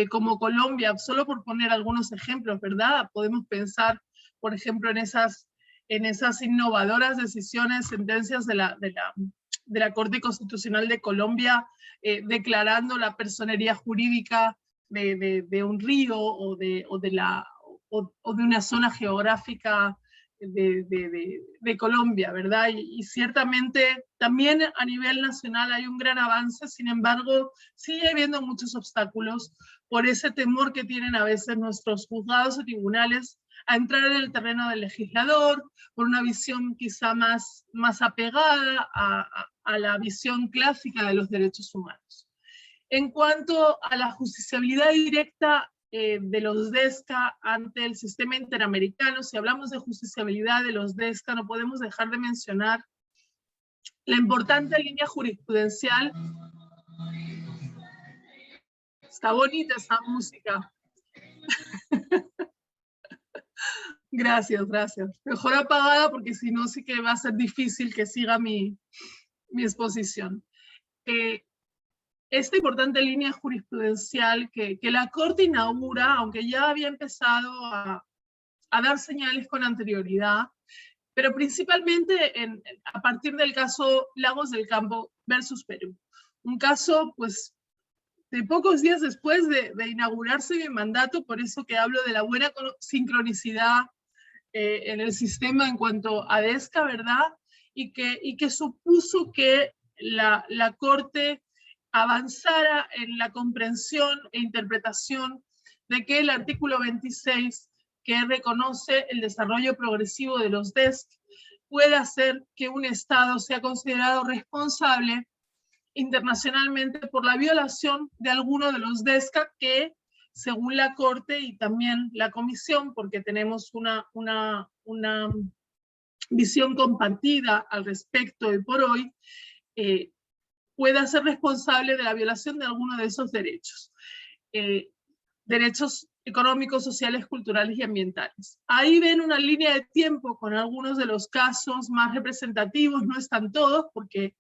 como Colombia, solo por poner algunos ejemplos, ¿verdad? Podemos pensar, por ejemplo, en esas innovadoras decisiones, sentencias de la Corte Constitucional de Colombia, declarando la personería jurídica de un río o de una zona geográfica de Colombia, ¿verdad? Y ciertamente también a nivel nacional hay un gran avance. Sin embargo, sigue habiendo muchos obstáculos por ese temor que tienen a veces nuestros juzgados y tribunales a entrar en el terreno del legislador, por una visión quizá más apegada a la visión clásica de los derechos humanos. En cuanto a la justiciabilidad directa de los DESCA ante el sistema interamericano, si hablamos de justiciabilidad de los DESCA, no podemos dejar de mencionar la importante línea jurisprudencial. Está bonita esa música. Gracias, gracias. Mejor apagada porque si no sí que va a ser difícil que siga mi exposición. Esta importante línea jurisprudencial que la Corte inaugura, aunque ya había empezado a dar señales con anterioridad, pero principalmente a partir del caso Lagos del Campo versus Perú. Un caso, pues, de pocos días después de inaugurarse mi mandato, por eso que hablo de la buena sincronicidad en el sistema en cuanto a DESCA, ¿verdad? Y que supuso que la Corte avanzara en la comprensión e interpretación de que el artículo 26, que reconoce el desarrollo progresivo de los DESC, puede hacer que un Estado sea considerado responsable internacionalmente por la violación de alguno de los DESCA que, según la Corte y también la Comisión, porque tenemos una visión compartida al respecto hoy por hoy, pueda ser responsable de la violación de alguno de esos derechos. Derechos económicos, sociales, culturales y ambientales. Ahí ven una línea de tiempo con algunos de los casos más representativos, no están todos, porque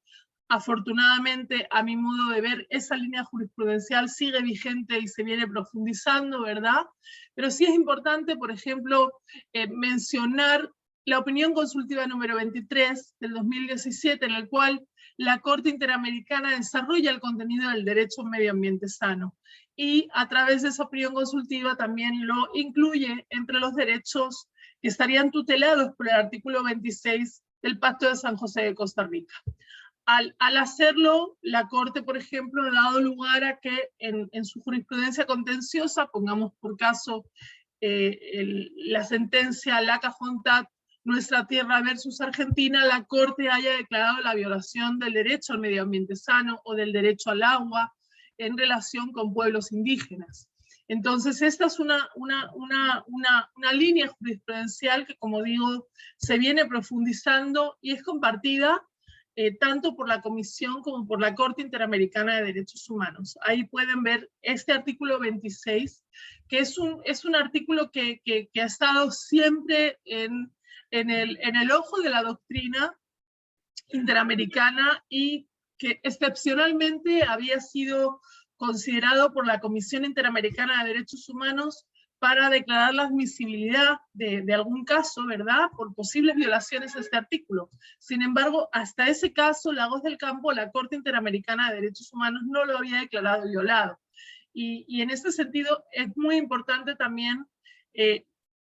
afortunadamente, a mi modo de ver, esa línea jurisprudencial sigue vigente y se viene profundizando, ¿verdad? Pero sí es importante, por ejemplo, mencionar la opinión consultiva número 23 del 2017, en el cual la Corte Interamericana desarrolla el contenido del derecho a un medio ambiente sano. Y a través de esa opinión consultiva también lo incluye entre los derechos que estarían tutelados por el artículo 26 del Pacto de San José de Costa Rica. Al hacerlo, la Corte, por ejemplo, ha dado lugar a que en su jurisprudencia contenciosa, pongamos por caso la sentencia Laca-Hontat, Nuestra Tierra versus Argentina, la Corte haya declarado la violación del derecho al medio ambiente sano o del derecho al agua en relación con pueblos indígenas. Entonces, esta es una línea jurisprudencial que, como digo, se viene profundizando y es compartida tanto por la Comisión como por la Corte Interamericana de Derechos Humanos. Ahí pueden ver este artículo 26, que es un artículo que ha estado siempre en el ojo de la doctrina interamericana y que excepcionalmente había sido considerado por la Comisión Interamericana de Derechos Humanos para declarar la admisibilidad de algún caso, ¿verdad?, por posibles violaciones a este artículo. Sin embargo, hasta ese caso, Lagos del Campo, la Corte Interamericana de Derechos Humanos no lo había declarado violado. Y en este sentido es muy importante también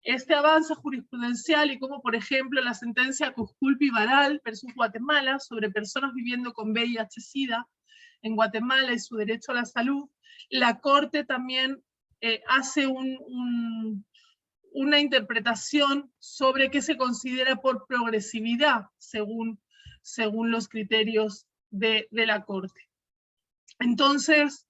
este avance jurisprudencial y como, por ejemplo, la sentencia Cusculpi-Baral versus Guatemala sobre personas viviendo con VIH-Sida en Guatemala y su derecho a la salud, la Corte también hace una interpretación sobre qué se considera por progresividad según los criterios de la Corte. Entonces,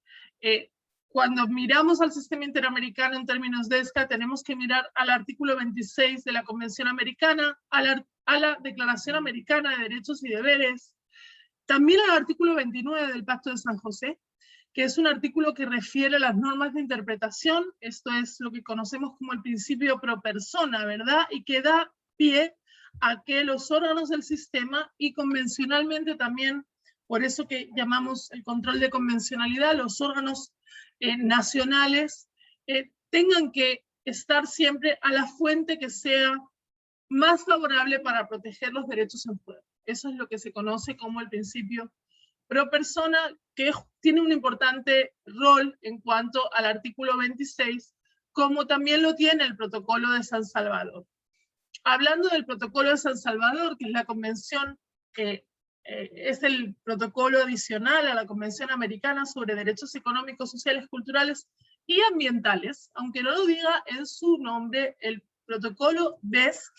cuando miramos al sistema interamericano en términos de ESCA, tenemos que mirar al artículo 26 de la Convención Americana, a la Declaración Americana de Derechos y Deberes, también al artículo 29 del Pacto de San José, que es un artículo que refiere a las normas de interpretación, esto es lo que conocemos como el principio pro persona, ¿verdad? Y que da pie a que los órganos del sistema, y convencionalmente también, por eso que llamamos el control de convencionalidad, los órganos nacionales, tengan que estar siempre a la fuente que sea más favorable para proteger los derechos en juego. Eso es lo que se conoce como el principio pro persona, que tiene un importante rol en cuanto al artículo 26, como también lo tiene el Protocolo de San Salvador. Hablando del Protocolo de San Salvador, que es la convención, es el protocolo adicional a la Convención Americana sobre Derechos Económicos, Sociales, Culturales y Ambientales, aunque no lo diga en su nombre, el protocolo DESC,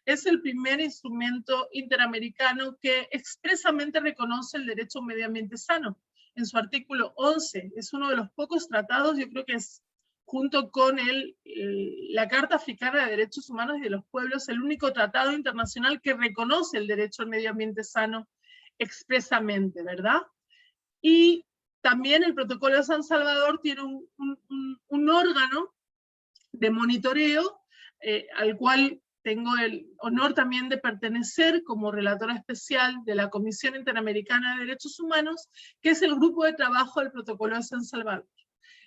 es el primer instrumento interamericano que expresamente reconoce el derecho a un medio ambiente sano. En su artículo 11, es uno de los pocos tratados, yo creo que es, junto con la Carta Africana de Derechos Humanos y de los Pueblos, el único tratado internacional que reconoce el derecho al medio ambiente sano expresamente, ¿verdad? Y también el Protocolo de San Salvador tiene un órgano de monitoreo al cual tengo el honor también de pertenecer como relatora especial de la Comisión Interamericana de Derechos Humanos, que es el grupo de trabajo del Protocolo de San Salvador.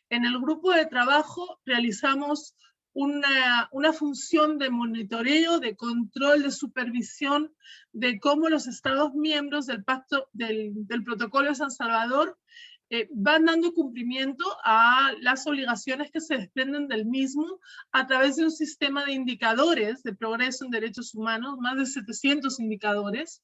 En el grupo de trabajo realizamos una función de monitoreo, de control, de supervisión de cómo los Estados miembros del Protocolo de San Salvador van dando cumplimiento a las obligaciones que se desprenden del mismo a través de un sistema de indicadores de progreso en derechos humanos, más de 700 indicadores,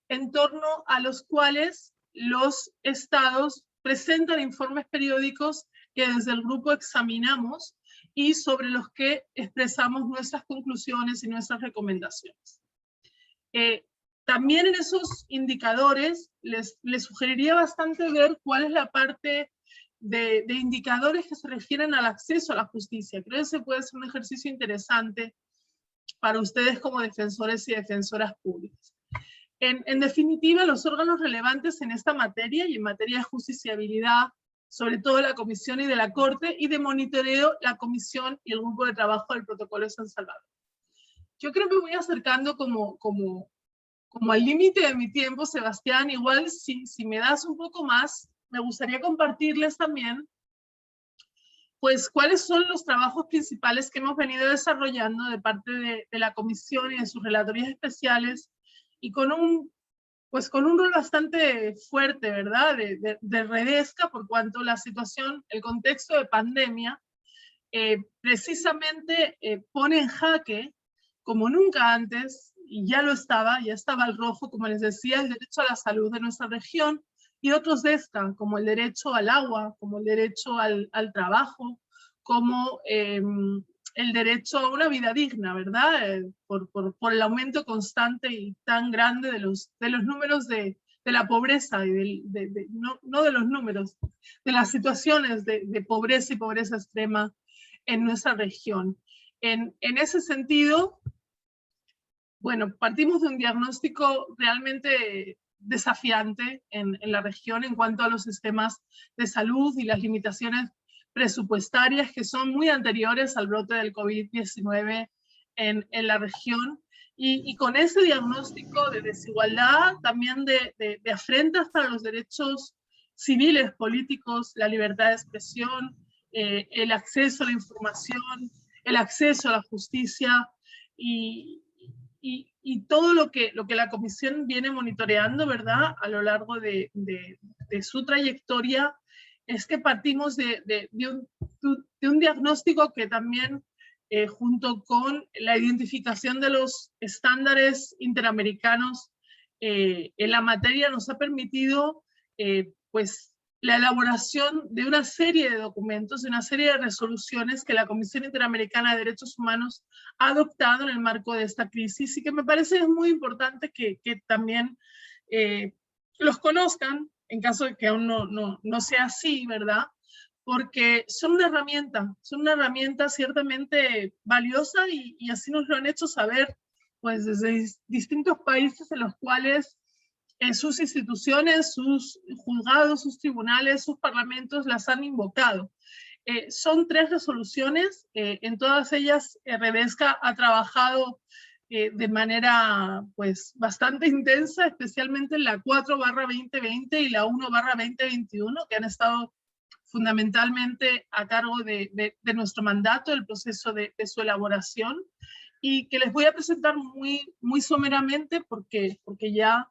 en torno a los cuales los estados presentan informes periódicos que desde el grupo examinamos y sobre los que expresamos nuestras conclusiones y nuestras recomendaciones. También en esos indicadores les sugeriría bastante ver cuál es la parte de indicadores que se refieren al acceso a la justicia. Creo que ese puede ser un ejercicio interesante para ustedes como defensores y defensoras públicas. En definitiva, los órganos relevantes en esta materia y en materia de justiciabilidad sobre todo de la Comisión y de la Corte, y de monitoreo la Comisión y el Grupo de Trabajo del Protocolo de San Salvador. Yo creo que me voy acercando como al límite de mi tiempo, Sebastián. Igual si me das un poco más, me gustaría compartirles también pues cuáles son los trabajos principales que hemos venido desarrollando de parte de la Comisión y de sus relatorías especiales, y con un rol bastante fuerte, ¿verdad?, de Redesca, por cuanto la situación, el contexto de pandemia, precisamente pone en jaque, como nunca antes, y ya estaba al rojo, como les decía, el derecho a la salud de nuestra región, y otros de esta, como el derecho al agua, como el derecho al trabajo, como el derecho a una vida digna, ¿verdad? Por el aumento constante y tan grande de los números de la pobreza, y no de los números, de las situaciones de pobreza y pobreza extrema en nuestra región. En ese sentido, bueno, partimos de un diagnóstico realmente desafiante en la región en cuanto a los sistemas de salud y las limitaciones presupuestarias que son muy anteriores al brote del COVID-19 en la región, y con ese diagnóstico de desigualdad, también de afrentas para los derechos civiles, políticos, la libertad de expresión, el acceso a la información, el acceso a la justicia, y todo lo que la Comisión viene monitoreando, ¿verdad?, a lo largo de su trayectoria, es que partimos de un diagnóstico que también, junto con la identificación de los estándares interamericanos en la materia, nos ha permitido pues la elaboración de una serie de documentos, de una serie de resoluciones que la Comisión Interamericana de Derechos Humanos ha adoptado en el marco de esta crisis, y que me parece muy importante que también los conozcan, en caso de que aún no sea así, ¿verdad? Porque son una herramienta ciertamente valiosa, y así nos lo han hecho saber pues desde distintos países en los cuales sus instituciones, sus juzgados, sus tribunales, sus parlamentos las han invocado. Son 3 resoluciones, en todas ellas Redesca ha trabajado de manera pues bastante intensa, especialmente en la 4/2020 y la 1/2021, que han estado fundamentalmente a cargo de nuestro mandato, el proceso de su elaboración, y que les voy a presentar muy someramente porque ya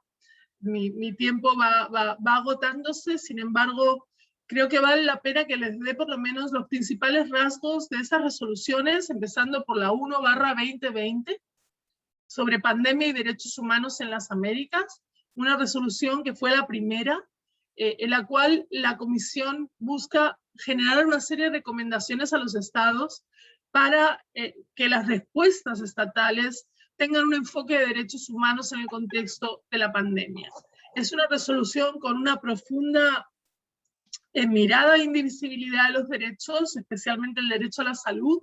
mi tiempo va agotándose. Sin embargo, creo que vale la pena que les dé por lo menos los principales rasgos de esas resoluciones, empezando por la 1/2020, sobre pandemia y derechos humanos en las Américas, una resolución que fue la primera, en la cual la Comisión busca generar una serie de recomendaciones a los estados para que las respuestas estatales tengan un enfoque de derechos humanos en el contexto de la pandemia. Es una resolución con una profunda mirada de indivisibilidad de los derechos, especialmente el derecho a la salud,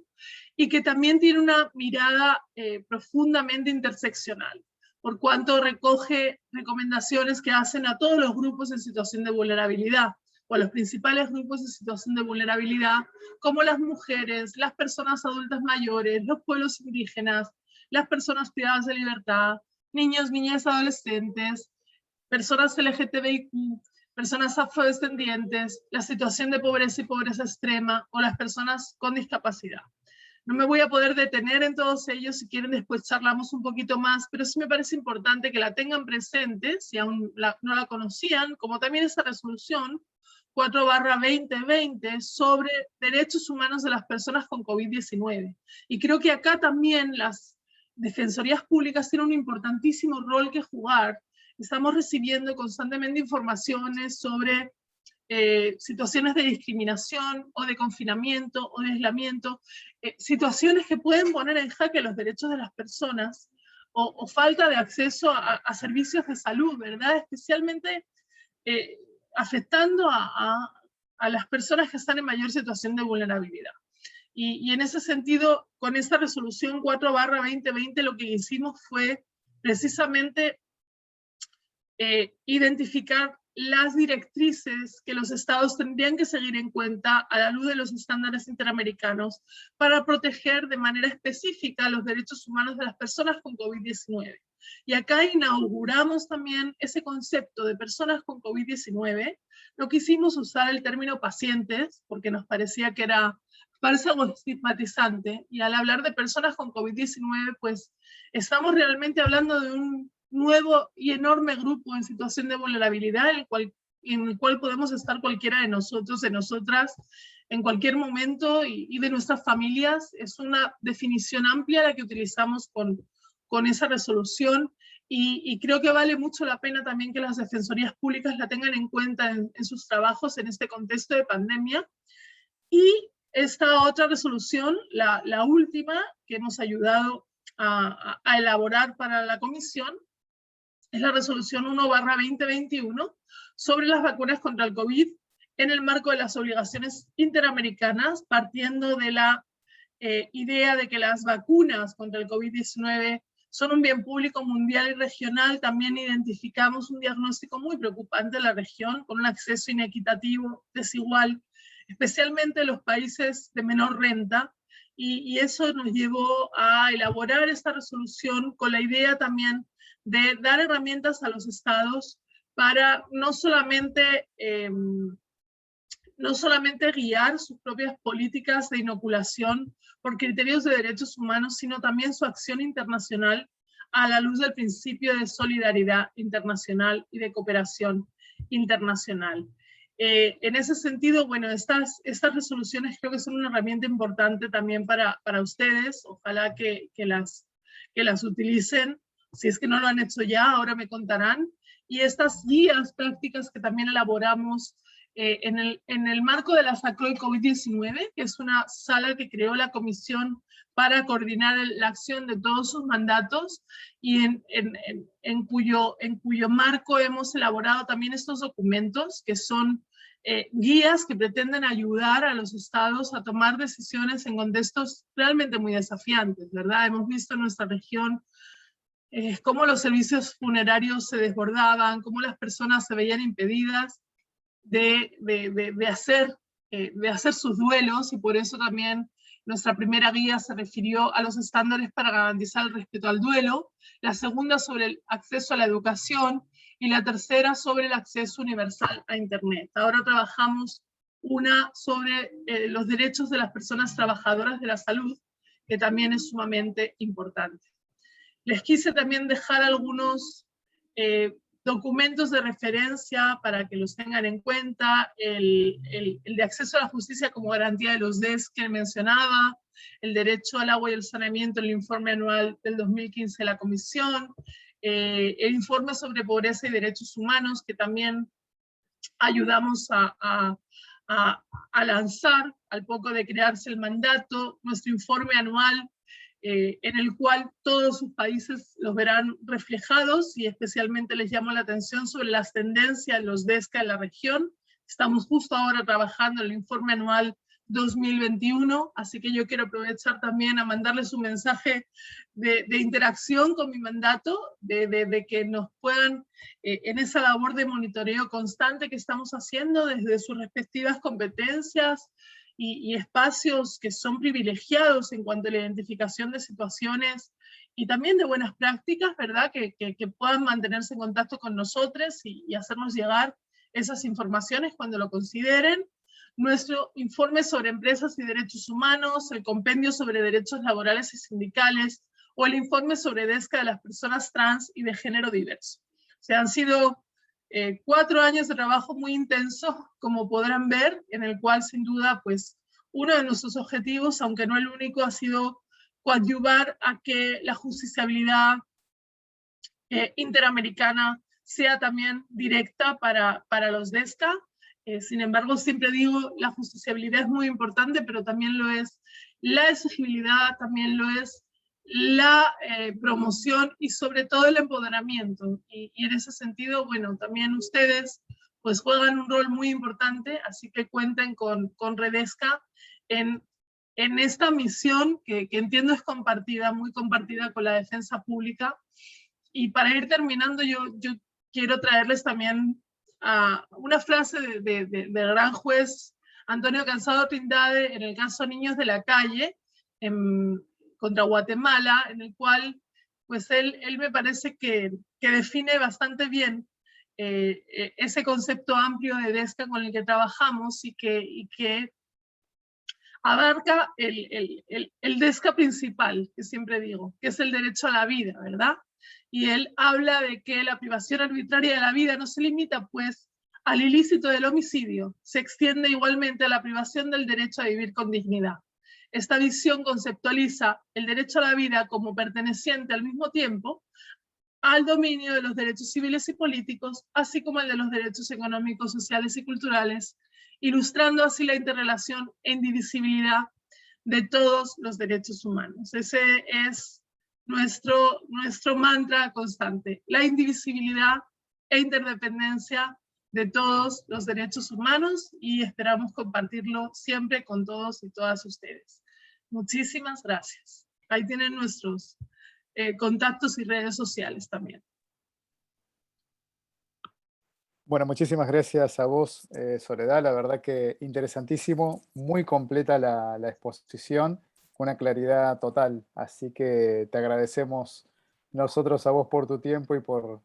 y que también tiene una mirada profundamente interseccional, por cuanto recoge recomendaciones que hacen a todos los grupos en situación de vulnerabilidad, o a los principales grupos en situación de vulnerabilidad, como las mujeres, las personas adultas mayores, los pueblos indígenas, las personas privadas de libertad, niños, niñas, adolescentes, personas LGTBIQ, personas afrodescendientes, la situación de pobreza y pobreza extrema, o las personas con discapacidad. No me voy a poder detener en todos ellos, si quieren después charlamos un poquito más, pero sí me parece importante que la tengan presente, si aún no la conocían, como también esa resolución 4/2020 sobre derechos humanos de las personas con COVID-19. Y creo que acá también las defensorías públicas tienen un importantísimo rol que jugar. Estamos recibiendo constantemente informaciones sobre situaciones de discriminación o de confinamiento o de aislamiento, situaciones que pueden poner en jaque los derechos de las personas, o falta de acceso a servicios de salud, ¿verdad? Especialmente afectando a las personas que están en mayor situación de vulnerabilidad. Y en ese sentido, con esta resolución 4/2020, lo que hicimos fue precisamente identificar las directrices que los estados tendrían que seguir en cuenta a la luz de los estándares interamericanos para proteger de manera específica los derechos humanos de las personas con COVID-19. Y acá inauguramos también ese concepto de personas con COVID-19. No quisimos usar el término pacientes porque nos parecía que parece algo estigmatizante, y al hablar de personas con COVID-19, pues estamos realmente hablando de un nuevo y enorme grupo en situación de vulnerabilidad, en el cual podemos estar cualquiera de nosotros, de nosotras, en cualquier momento, y de nuestras familias. Es una definición amplia la que utilizamos con esa resolución, y creo que vale mucho la pena también que las defensorías públicas la tengan en cuenta en sus trabajos en este contexto de pandemia. Y esta otra resolución, la última que hemos ayudado a elaborar para la comisión, es la resolución 1/2021 sobre las vacunas contra el COVID en el marco de las obligaciones interamericanas, partiendo de la idea de que las vacunas contra el COVID-19 son un bien público mundial y regional. También identificamos un diagnóstico muy preocupante en la región, con un acceso inequitativo, desigual, especialmente en los países de menor renta, y eso nos llevó a elaborar esta resolución con la idea también de dar herramientas a los estados para no solamente guiar sus propias políticas de inoculación por criterios de derechos humanos, sino también su acción internacional a la luz del principio de solidaridad internacional y de cooperación internacional. En ese sentido, bueno, estas resoluciones creo que son una herramienta importante también para ustedes. Ojalá que las utilicen. Si es que no lo han hecho ya, ahora me contarán. Y estas guías prácticas que también elaboramos en el marco de la SACROI COVID-19, que es una sala que creó la comisión para coordinar la acción de todos sus mandatos, y en cuyo marco hemos elaborado también estos documentos, que son guías que pretenden ayudar a los estados a tomar decisiones en contextos realmente muy desafiantes, ¿verdad? Hemos visto en nuestra región cómo los servicios funerarios se desbordaban, cómo las personas se veían impedidas de hacer sus duelos, y por eso también nuestra primera guía se refirió a los estándares para garantizar el respeto al duelo, la segunda sobre el acceso a la educación, y la tercera sobre el acceso universal a Internet. Ahora trabajamos una sobre los derechos de las personas trabajadoras de la salud, que también es sumamente importante. Les quise también dejar algunos documentos de referencia para que los tengan en cuenta, el de acceso a la justicia como garantía de los DES que mencionaba, el derecho al agua y el saneamiento, el informe anual del 2015 de la Comisión, el informe sobre pobreza y derechos humanos, que también ayudamos a lanzar al poco de crearse el mandato, nuestro informe anual, en el cual todos sus países los verán reflejados, y especialmente les llamo la atención sobre las tendencias en los DESCA en la región. Estamos justo ahora trabajando en el informe anual 2021, así que yo quiero aprovechar también a mandarles un mensaje de interacción con mi mandato, de que nos puedan, en esa labor de monitoreo constante que estamos haciendo desde sus respectivas competencias y espacios que son privilegiados en cuanto a la identificación de situaciones y también de buenas prácticas, ¿verdad? Que puedan mantenerse en contacto con nosotros y hacernos llegar esas informaciones cuando lo consideren. Nuestro informe sobre empresas y derechos humanos, el compendio sobre derechos laborales y sindicales, o el informe sobre DESCA de las personas trans y de género diverso. O sea, han sido 4 años de trabajo muy intenso, como podrán ver, en el cual sin duda, pues, uno de nuestros objetivos, aunque no el único, ha sido coadyuvar a que la justiciabilidad interamericana sea también directa para los DESCA. Sin embargo, siempre digo, la justiciabilidad es muy importante, pero también lo es la exigibilidad, también lo es la promoción y sobre todo el empoderamiento. Y en ese sentido, bueno, también ustedes pues juegan un rol muy importante, así que cuenten con Redesca en esta misión que entiendo es compartida, muy compartida con la defensa pública. Y para ir terminando, yo quiero traerles también a una frase del gran juez Antonio Cansado Trindade en el caso Niños de la Calle contra Guatemala, en el cual pues él me parece que define bastante bien ese concepto amplio de DESCA con el que trabajamos y que abarca el DESCA principal, que siempre digo, que es el derecho a la vida, ¿verdad? Y él habla de que la privación arbitraria de la vida no se limita, pues, al ilícito del homicidio, se extiende igualmente a la privación del derecho a vivir con dignidad. Esta visión conceptualiza el derecho a la vida como perteneciente al mismo tiempo al dominio de los derechos civiles y políticos, así como el de los derechos económicos, sociales y culturales, ilustrando así la interrelación e indivisibilidad de todos los derechos humanos. Ese es nuestro mantra constante, la indivisibilidad e interdependencia de todos los derechos humanos, y esperamos compartirlo siempre con todos y todas ustedes. Muchísimas gracias. Ahí tienen nuestros contactos y redes sociales también. Bueno, muchísimas gracias a vos, Soledad. La verdad que interesantísimo, muy completa la exposición, una claridad total. Así que te agradecemos nosotros a vos por tu tiempo y por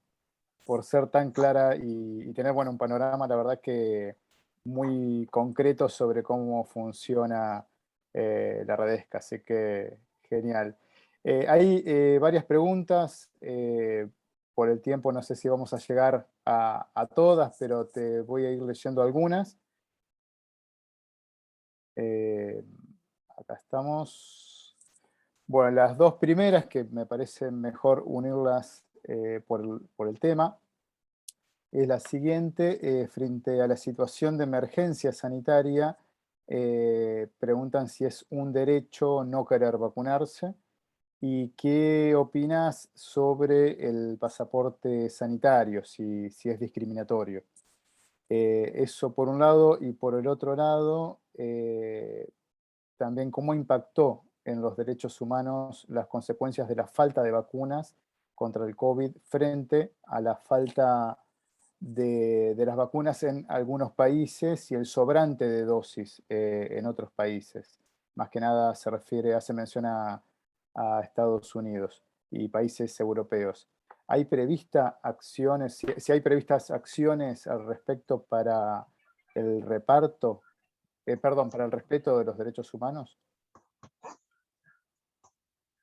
ser tan clara y tener, bueno, un panorama, la verdad que muy concreto sobre cómo funciona la Redesca. Así que genial. Hay varias preguntas. Por el tiempo no sé si vamos a llegar a todas, pero te voy a ir leyendo algunas. Acá estamos. Bueno, las dos primeras, que me parece mejor unirlas por el tema, es la siguiente. Frente a la situación de emergencia sanitaria, preguntan si es un derecho no querer vacunarse. ¿Y qué opinas sobre el pasaporte sanitario, si es discriminatorio? Eso por un lado, y por el otro lado, también cómo impactó en los derechos humanos las consecuencias de la falta de vacunas contra el COVID frente a la falta de las vacunas en algunos países y el sobrante de dosis en otros países. Más que nada se hace mención a Estados Unidos y países europeos. ¿Hay prevista acciones, si hay previstas acciones al respecto para el reparto, para el respeto de los derechos humanos?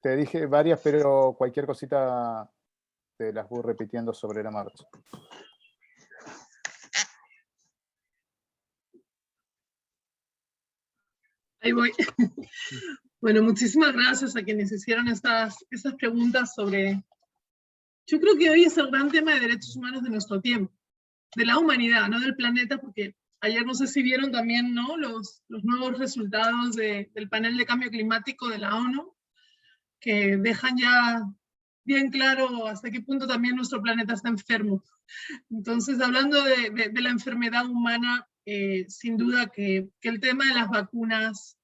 Te dije varias, pero cualquier cosita te las voy repitiendo sobre la marcha. Ahí voy. Bueno, muchísimas gracias a quienes hicieron estas preguntas sobre... Yo creo que hoy es el gran tema de derechos humanos de nuestro tiempo, de la humanidad, no del planeta, porque ayer no sé si vieron también, ¿no?, los nuevos resultados del panel de cambio climático de la ONU, que dejan ya bien claro hasta qué punto también nuestro planeta está enfermo. Entonces, hablando de la enfermedad humana, sin duda que el tema de las vacunas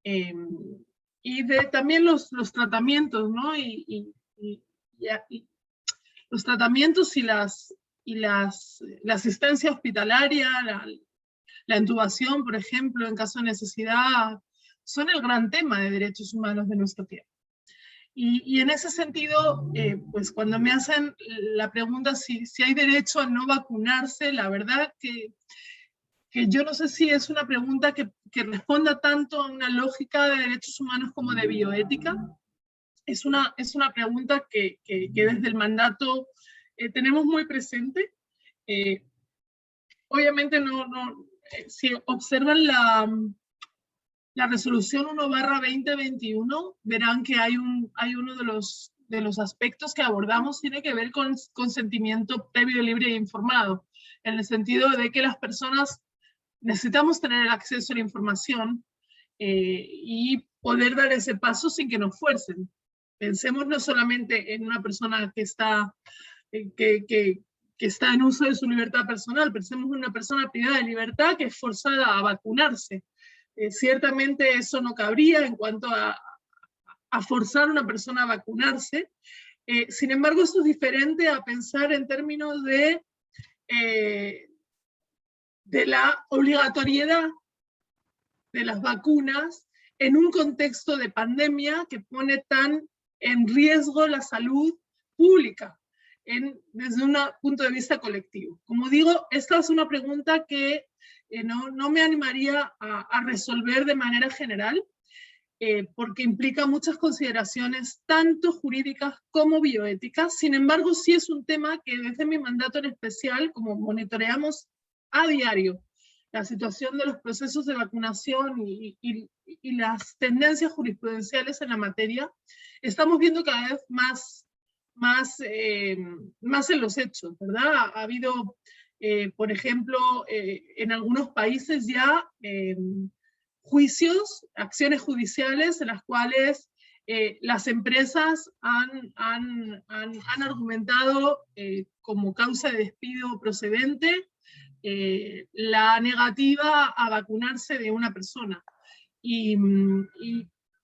y también los tratamientos, ¿no? Y los tratamientos y la asistencia hospitalaria, la intubación, por ejemplo, en caso de necesidad, son el gran tema de derechos humanos de nuestro tiempo. Y en ese sentido, pues cuando me hacen la pregunta si hay derecho a no vacunarse, la verdad que yo no sé si es una pregunta que responda tanto a una lógica de derechos humanos como de bioética. Es una pregunta que desde el mandato tenemos muy presente. Obviamente si observan la resolución 1/2021, verán que hay uno de los aspectos que abordamos tiene que ver con consentimiento previo, libre e informado, en el sentido de que las personas necesitamos tener el acceso a la información y poder dar ese paso sin que nos fuercen. Pensemos no solamente en una persona que está en uso de su libertad personal, pensemos en una persona privada de libertad que es forzada a vacunarse. Ciertamente eso no cabría en cuanto a forzar a una persona a vacunarse. Sin embargo, eso es diferente a pensar en términos de de la obligatoriedad de las vacunas en un contexto de pandemia que pone tan en riesgo la salud pública desde un punto de vista colectivo. Como digo, esta es una pregunta que no me animaría a resolver de manera general, porque implica muchas consideraciones tanto jurídicas como bioéticas. Sin embargo, sí es un tema que desde mi mandato en especial, como monitoreamos a diario la situación de los procesos de vacunación y las tendencias jurisprudenciales en la materia, estamos viendo cada vez más en los hechos, ¿verdad? Ha habido, por ejemplo, en algunos países ya juicios, acciones judiciales en las cuales las empresas han argumentado como causa de despido procedente la negativa a vacunarse de una persona. Y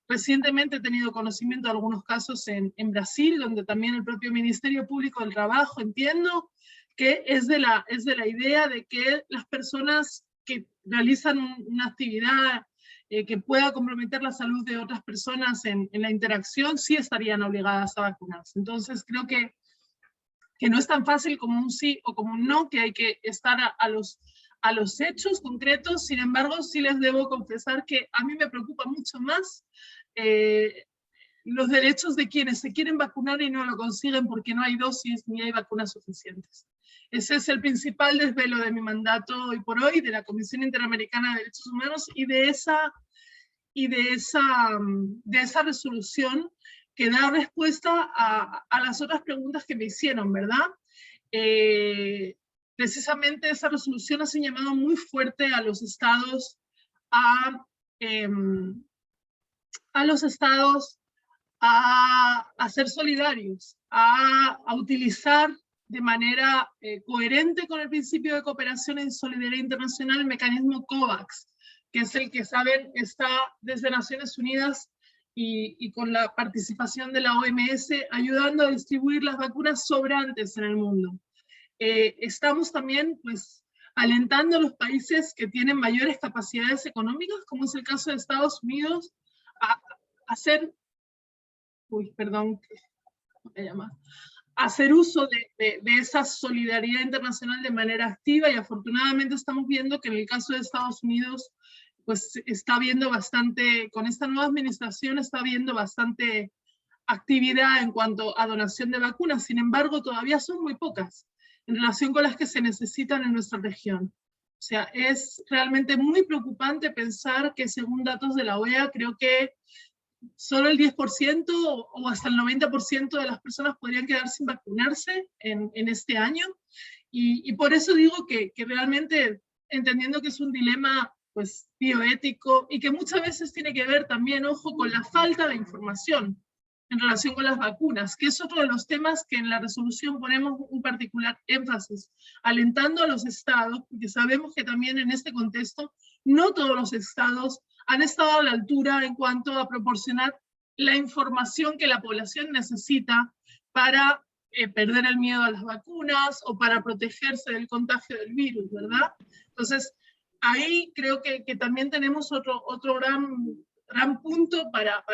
recientemente he tenido conocimiento de algunos casos en Brasil, donde también el propio Ministerio Público del Trabajo, entiendo, que es de la idea de que las personas que realizan una actividad que pueda comprometer la salud de otras personas en la interacción, sí estarían obligadas a vacunarse. Entonces creo que no es tan fácil como un sí o como un no, que hay que estar a los hechos concretos. Sin embargo, sí les debo confesar que a mí me preocupa mucho más los derechos de quienes se quieren vacunar y no lo consiguen porque no hay dosis ni hay vacunas suficientes. Ese es el principal desvelo de mi mandato hoy por hoy, de la Comisión Interamericana de Derechos Humanos y de esa resolución que da respuesta a las otras preguntas que me hicieron, ¿verdad? Precisamente esa resolución hace un llamado muy fuerte a los estados a ser solidarios, a utilizar de manera coherente con el principio de cooperación y solidaridad internacional el mecanismo COVAX, que es el que, saben, está desde Naciones Unidas y con la participación de la OMS, ayudando a distribuir las vacunas sobrantes en el mundo. Estamos también, pues, alentando a los países que tienen mayores capacidades económicas, como es el caso de Estados Unidos, a hacer uso de esa solidaridad internacional de manera activa, y afortunadamente estamos viendo que en el caso de Estados Unidos, pues está habiendo bastante, con esta nueva administración está habiendo bastante actividad en cuanto a donación de vacunas. Sin embargo, todavía son muy pocas en relación con las que se necesitan en nuestra región. O sea, es realmente muy preocupante pensar que, según datos de la OEA, creo que solo el 10% o hasta el 90% de las personas podrían quedar sin vacunarse en este año. Y por eso digo que realmente, entendiendo que es un dilema, pues, bioético, y que muchas veces tiene que ver también, ojo, con la falta de información en relación con las vacunas, que es otro de los temas que en la resolución ponemos un particular énfasis, alentando a los estados, porque sabemos que también en este contexto no todos los estados han estado a la altura en cuanto a proporcionar la información que la población necesita para perder el miedo a las vacunas o para protegerse del contagio del virus, ¿verdad? Entonces, ahí creo que también tenemos otro gran punto para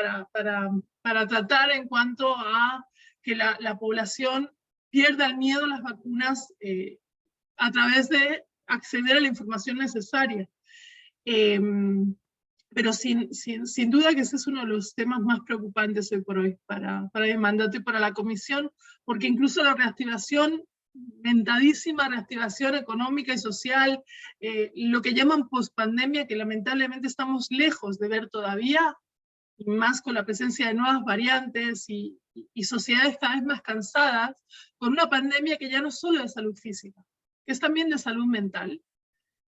tratar en cuanto a que la población pierda el miedo a las vacunas a través de acceder a la información necesaria. Pero sin duda que ese es uno de los temas más preocupantes hoy por hoy para el mandato y para la comisión, porque incluso la reactivación, mentadísima reactivación económica y social, lo que llaman pospandemia, que lamentablemente estamos lejos de ver todavía, y más con la presencia de nuevas variantes y sociedades cada vez más cansadas, con una pandemia que ya no es solo de salud física, que es también de salud mental.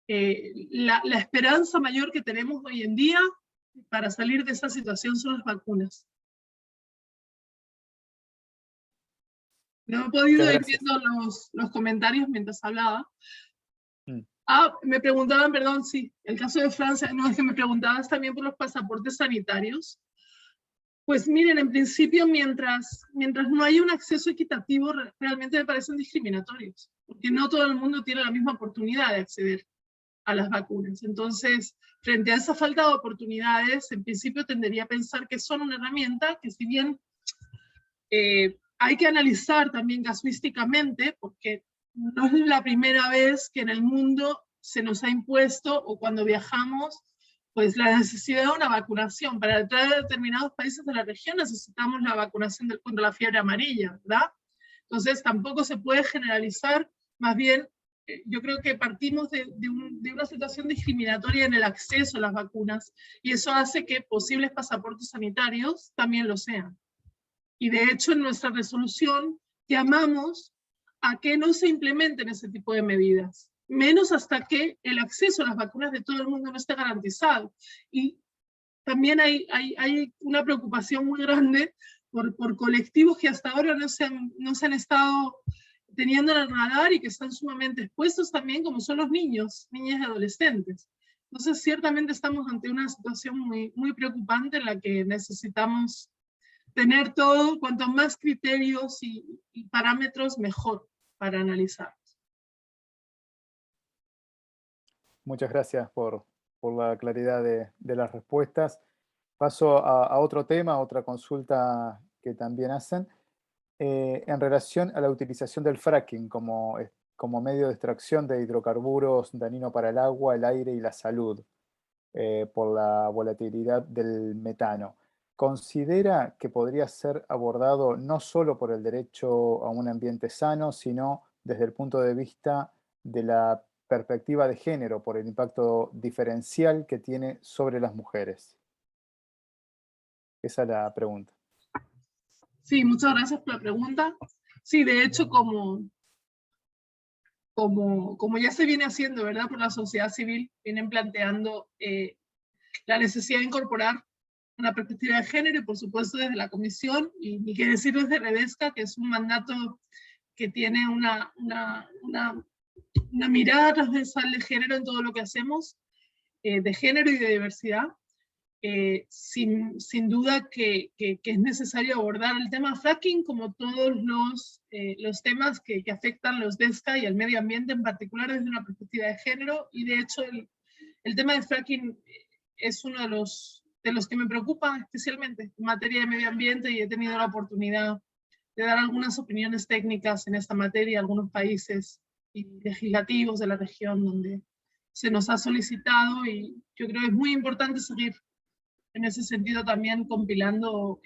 La esperanza mayor que tenemos hoy en día para salir de esa situación son las vacunas. No he podido ir viendo los comentarios mientras hablaba. Me preguntaban, perdón, sí, el caso de Francia, no, es que me preguntabas también por los pasaportes sanitarios. Pues miren, en principio, mientras no haya un acceso equitativo, realmente me parecen discriminatorios, porque no todo el mundo tiene la misma oportunidad de acceder. a las vacunas. Entonces, frente a esa falta de oportunidades, en principio tendería a pensar que son una herramienta que, si bien hay que analizar también casuísticamente, porque no es la primera vez que en el mundo se nos ha impuesto, o cuando viajamos, pues la necesidad de una vacunación. Para entrar a determinados países de la región necesitamos la vacunación contra la fiebre amarilla, ¿verdad? Entonces tampoco se puede generalizar, más bien yo creo que partimos de una situación discriminatoria en el acceso a las vacunas, y eso hace que posibles pasaportes sanitarios también lo sean. Y de hecho en nuestra resolución llamamos a que no se implementen ese tipo de medidas, menos hasta que el acceso a las vacunas de todo el mundo no esté garantizado. Y también hay una preocupación muy grande por colectivos que hasta ahora no se han estado teniendo en el radar y que están sumamente expuestos también, como son los niños, niñas y adolescentes. Entonces, ciertamente estamos ante una situación muy, muy preocupante en la que necesitamos tener todo, cuanto más criterios y parámetros, mejor para analizar. Muchas gracias por la claridad de las respuestas. Paso a otro tema, a otra consulta que también hacen, en relación a la utilización del fracking como medio de extracción de hidrocarburos dañino para el agua, el aire y la salud, por la volatilidad del metano. ¿Considera que podría ser abordado no solo por el derecho a un ambiente sano, sino desde el punto de vista de la perspectiva de género, por el impacto diferencial que tiene sobre las mujeres? Esa es la pregunta. Sí, muchas gracias por la pregunta. Sí, de hecho, como ya se viene haciendo, ¿verdad?, por la sociedad civil, vienen planteando la necesidad de incorporar una perspectiva de género, y por supuesto desde la Comisión, y ni qué decir desde Redesca, que es un mandato que tiene una mirada transversal de género en todo lo que hacemos, de género y de diversidad. Sin duda que es necesario abordar el tema fracking, como todos los temas que afectan los DESCA y al medio ambiente en particular, desde una perspectiva de género. Y de hecho el tema de fracking es uno de los que me preocupa especialmente en materia de medio ambiente, y he tenido la oportunidad de dar algunas opiniones técnicas en esta materia a algunos países y legislativos de la región donde se nos ha solicitado, y yo creo que es muy importante seguir en ese sentido también compilando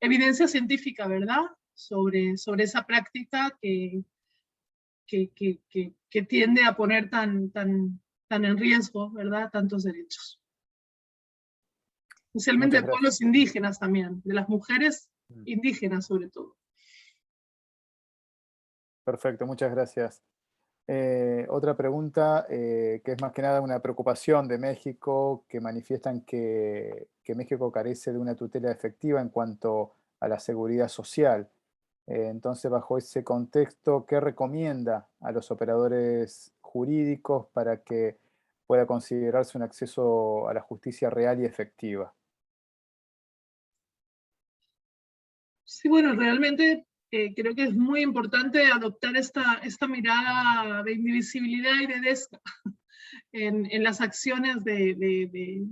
evidencia científica, ¿verdad?, sobre esa práctica que tiende a poner tan en riesgo, ¿verdad?, tantos derechos. Especialmente de pueblos indígenas también, de las mujeres indígenas sobre todo. Perfecto, muchas gracias. Otra pregunta, que es más que nada una preocupación de México, que manifiestan que México carece de una tutela efectiva en cuanto a la seguridad social. Entonces, bajo ese contexto, ¿qué recomienda a los operadores jurídicos para que pueda considerarse un acceso a la justicia real y efectiva? Sí, bueno, realmente creo que es muy importante adoptar esta mirada de indivisibilidad y de DESCA en las acciones de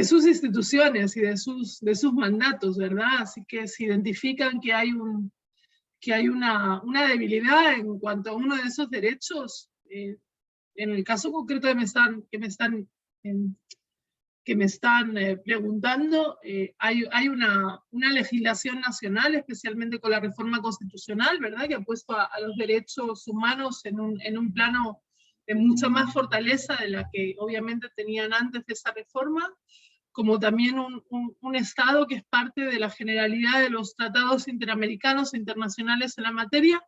sus instituciones y de sus mandatos, ¿verdad? Así que si identifican que hay una debilidad en cuanto a uno de esos derechos, en el caso concreto que me están preguntando, hay una legislación nacional, especialmente con la reforma constitucional, ¿verdad?, que ha puesto a los derechos humanos en un plano de mucha más fortaleza de la que obviamente tenían antes de esa reforma, como también un Estado que es parte de la generalidad de los tratados interamericanos e internacionales en la materia,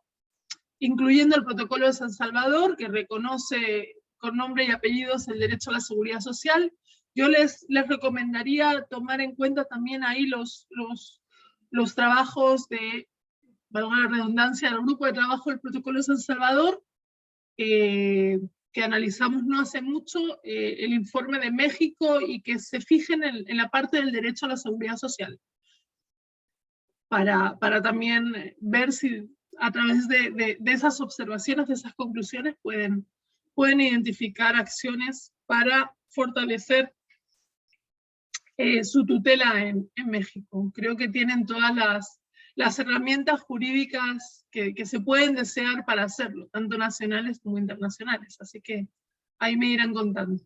incluyendo el Protocolo de San Salvador, que reconoce con nombre y apellidos el derecho a la seguridad social. Yo les recomendaría tomar en cuenta también ahí los trabajos de, valga la redundancia, del grupo de trabajo del Protocolo de San Salvador, que analizamos no hace mucho, el informe de México, y que se fijen en la parte del derecho a la seguridad social, para también ver si a través de esas observaciones, de esas conclusiones, pueden pueden identificar acciones para fortalecer su tutela en México. Creo que tienen todas las herramientas jurídicas que se pueden desear para hacerlo, tanto nacionales como internacionales. Así que ahí me irán contando.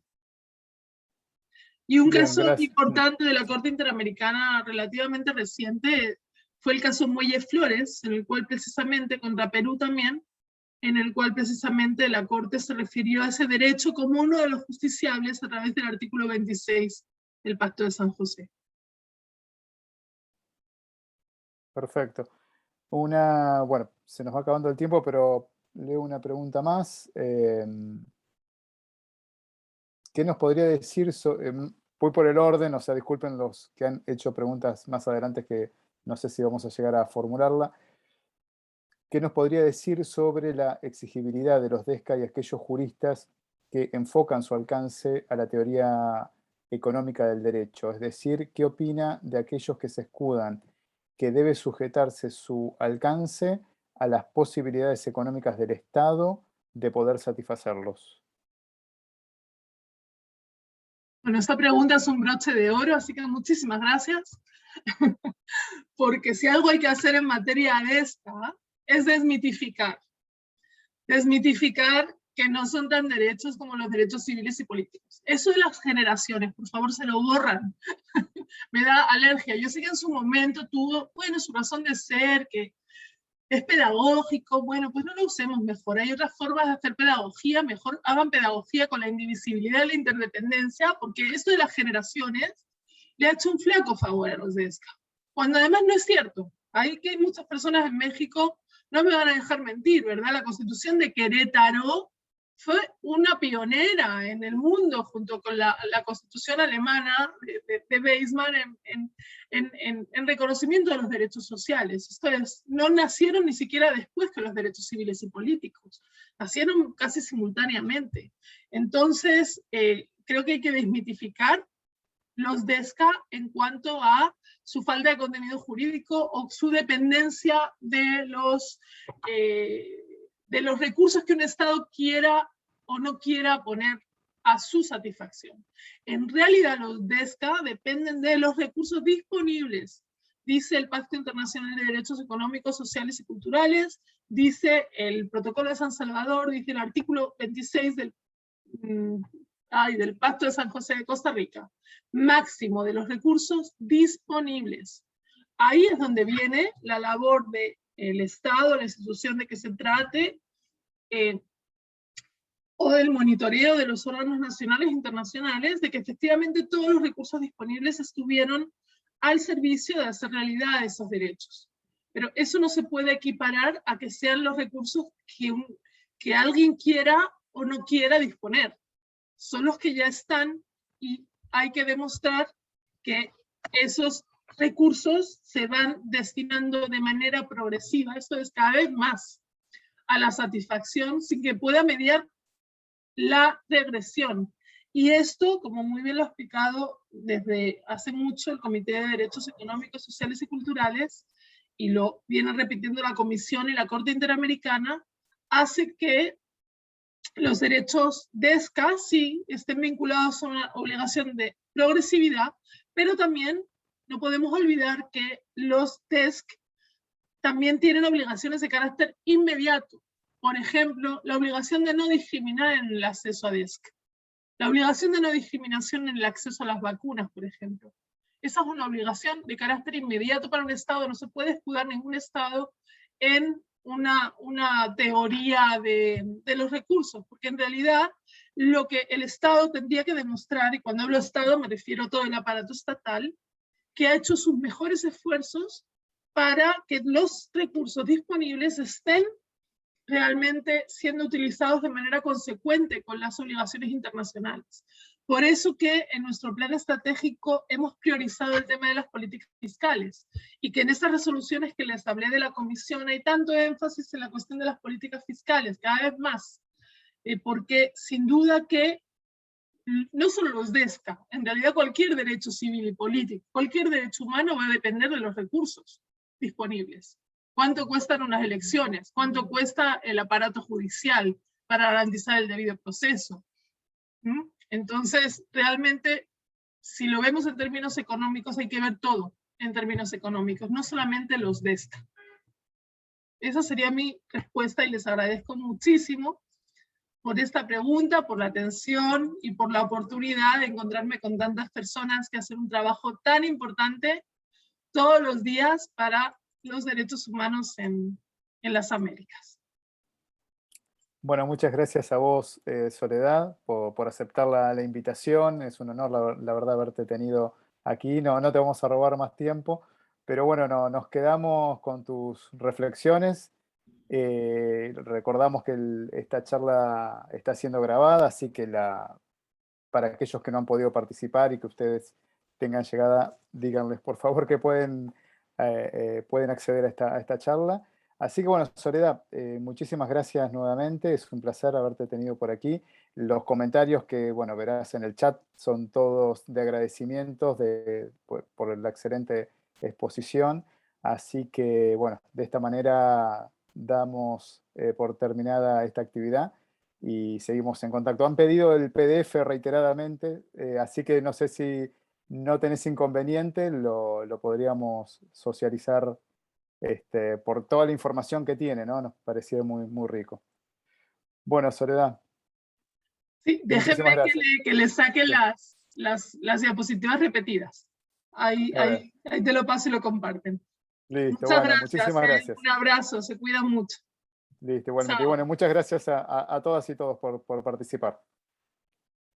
Y un Bien, caso gracias. importante de la Corte Interamericana relativamente reciente fue el caso Muelle Flores, en el cual precisamente, contra Perú también, en el cual precisamente la Corte se refirió a ese derecho como uno de los justiciables a través del artículo 26 del Pacto de San José. Perfecto. Bueno, se nos va acabando el tiempo, pero leo una pregunta más. ¿Qué nos podría decir? Voy por el orden, o sea, disculpen los que han hecho preguntas más adelante que no sé si vamos a llegar a formularla. ¿Qué nos podría decir sobre la exigibilidad de los DESCA y aquellos juristas que enfocan su alcance a la teoría económica del derecho? Es decir, ¿qué opina de aquellos que se escudan que debe sujetarse su alcance a las posibilidades económicas del Estado de poder satisfacerlos? Bueno, esta pregunta es un broche de oro, así que muchísimas gracias. Porque si algo hay que hacer en materia de esta, es desmitificar. Desmitificar que no son tan derechos como los derechos civiles y políticos. Eso de las generaciones, por favor, se lo borran. Me da alergia. Yo sé que en su momento tuvo, bueno, su razón de ser, que es pedagógico, bueno, pues no lo usemos mejor. Hay otras formas de hacer pedagogía, mejor hagan pedagogía con la indivisibilidad y la interdependencia, porque esto de las generaciones le ha hecho un flaco favor a los DESCA. Cuando además no es cierto. Hay muchas personas en México, no me van a dejar mentir, ¿verdad? La Constitución de Querétaro fue una pionera en el mundo, junto con la Constitución alemana de Weizmann en reconocimiento de los derechos sociales. Esto es, no nacieron ni siquiera después que los derechos civiles y políticos, nacieron casi simultáneamente. Entonces, creo que hay que desmitificar los DESCA en cuanto a su falta de contenido jurídico o su dependencia de los recursos que un Estado quiera o no quiera poner a su satisfacción. En realidad los DESCA dependen de los recursos disponibles, dice el Pacto Internacional de Derechos Económicos, Sociales y Culturales, dice el Protocolo de San Salvador, dice el artículo 26 del Pacto de San José de Costa Rica, máximo de los recursos disponibles. Ahí es donde viene la labor del Estado, la institución de que se trate, o del monitoreo de los órganos nacionales e internacionales, de que efectivamente todos los recursos disponibles estuvieron al servicio de hacer realidad esos derechos. Pero eso no se puede equiparar a que sean los recursos que alguien quiera o no quiera disponer. Son los que ya están y hay que demostrar que esos recursos se van destinando de manera progresiva, esto es cada vez más, a la satisfacción sin que pueda mediar la regresión. Y esto, como muy bien lo ha explicado desde hace mucho el Comité de Derechos Económicos, Sociales y Culturales, y lo viene repitiendo la Comisión y la Corte Interamericana, hace que los derechos DESCA sí estén vinculados a una obligación de progresividad, pero también no podemos olvidar que los DESC también tienen obligaciones de carácter inmediato. Por ejemplo, la obligación de no discriminar en el acceso a DESC. La obligación de no discriminación en el acceso a las vacunas, por ejemplo. Esa es una obligación de carácter inmediato para un Estado. No se puede escudar ningún Estado en una teoría de los recursos, porque en realidad lo que el Estado tendría que demostrar, y cuando hablo de Estado me refiero a todo el aparato estatal, que ha hecho sus mejores esfuerzos para que los recursos disponibles estén realmente siendo utilizados de manera consecuente con las obligaciones internacionales. Por eso que en nuestro plan estratégico hemos priorizado el tema de las políticas fiscales y que en esas resoluciones que les hablé de la Comisión hay tanto énfasis en la cuestión de las políticas fiscales, cada vez más, porque sin duda que no solo los DESCA, en realidad cualquier derecho civil y político, cualquier derecho humano va a depender de los recursos disponibles. ¿Cuánto cuestan unas elecciones? ¿Cuánto cuesta el aparato judicial para garantizar el debido proceso. Entonces, realmente, si lo vemos en términos económicos, hay que ver todo en términos económicos, no solamente los de esta. Esa sería mi respuesta y les agradezco muchísimo por esta pregunta, por la atención y por la oportunidad de encontrarme con tantas personas que hacen un trabajo tan importante todos los días para los derechos humanos en las Américas. Bueno, muchas gracias a vos, Soledad, por aceptar la invitación. Es un honor, la verdad, haberte tenido aquí. No te vamos a robar más tiempo, pero bueno, nos quedamos con tus reflexiones. Recordamos que esta charla está siendo grabada, así que para aquellos que no han podido participar y que ustedes tengan llegada, díganles por favor que pueden acceder a esta charla. Así que bueno, Soledad, muchísimas gracias nuevamente, es un placer haberte tenido por aquí. Los comentarios que, bueno, verás en el chat son todos de agradecimientos por la excelente exposición. Así que, bueno, de esta manera damos por terminada esta actividad y seguimos en contacto. Han pedido el PDF reiteradamente, así que no sé si no tenés inconveniente, lo podríamos socializar por toda la información que tiene, ¿no? Nos pareció muy, muy rico. Bueno, Soledad. Sí, déjenme que le saque las diapositivas repetidas. Ahí te lo paso y lo comparten. Listo, muchas bueno, gracias, muchísimas gracias. Un abrazo, se cuidan mucho. Listo, igualmente. Y bueno, muchas gracias a todas y todos por participar.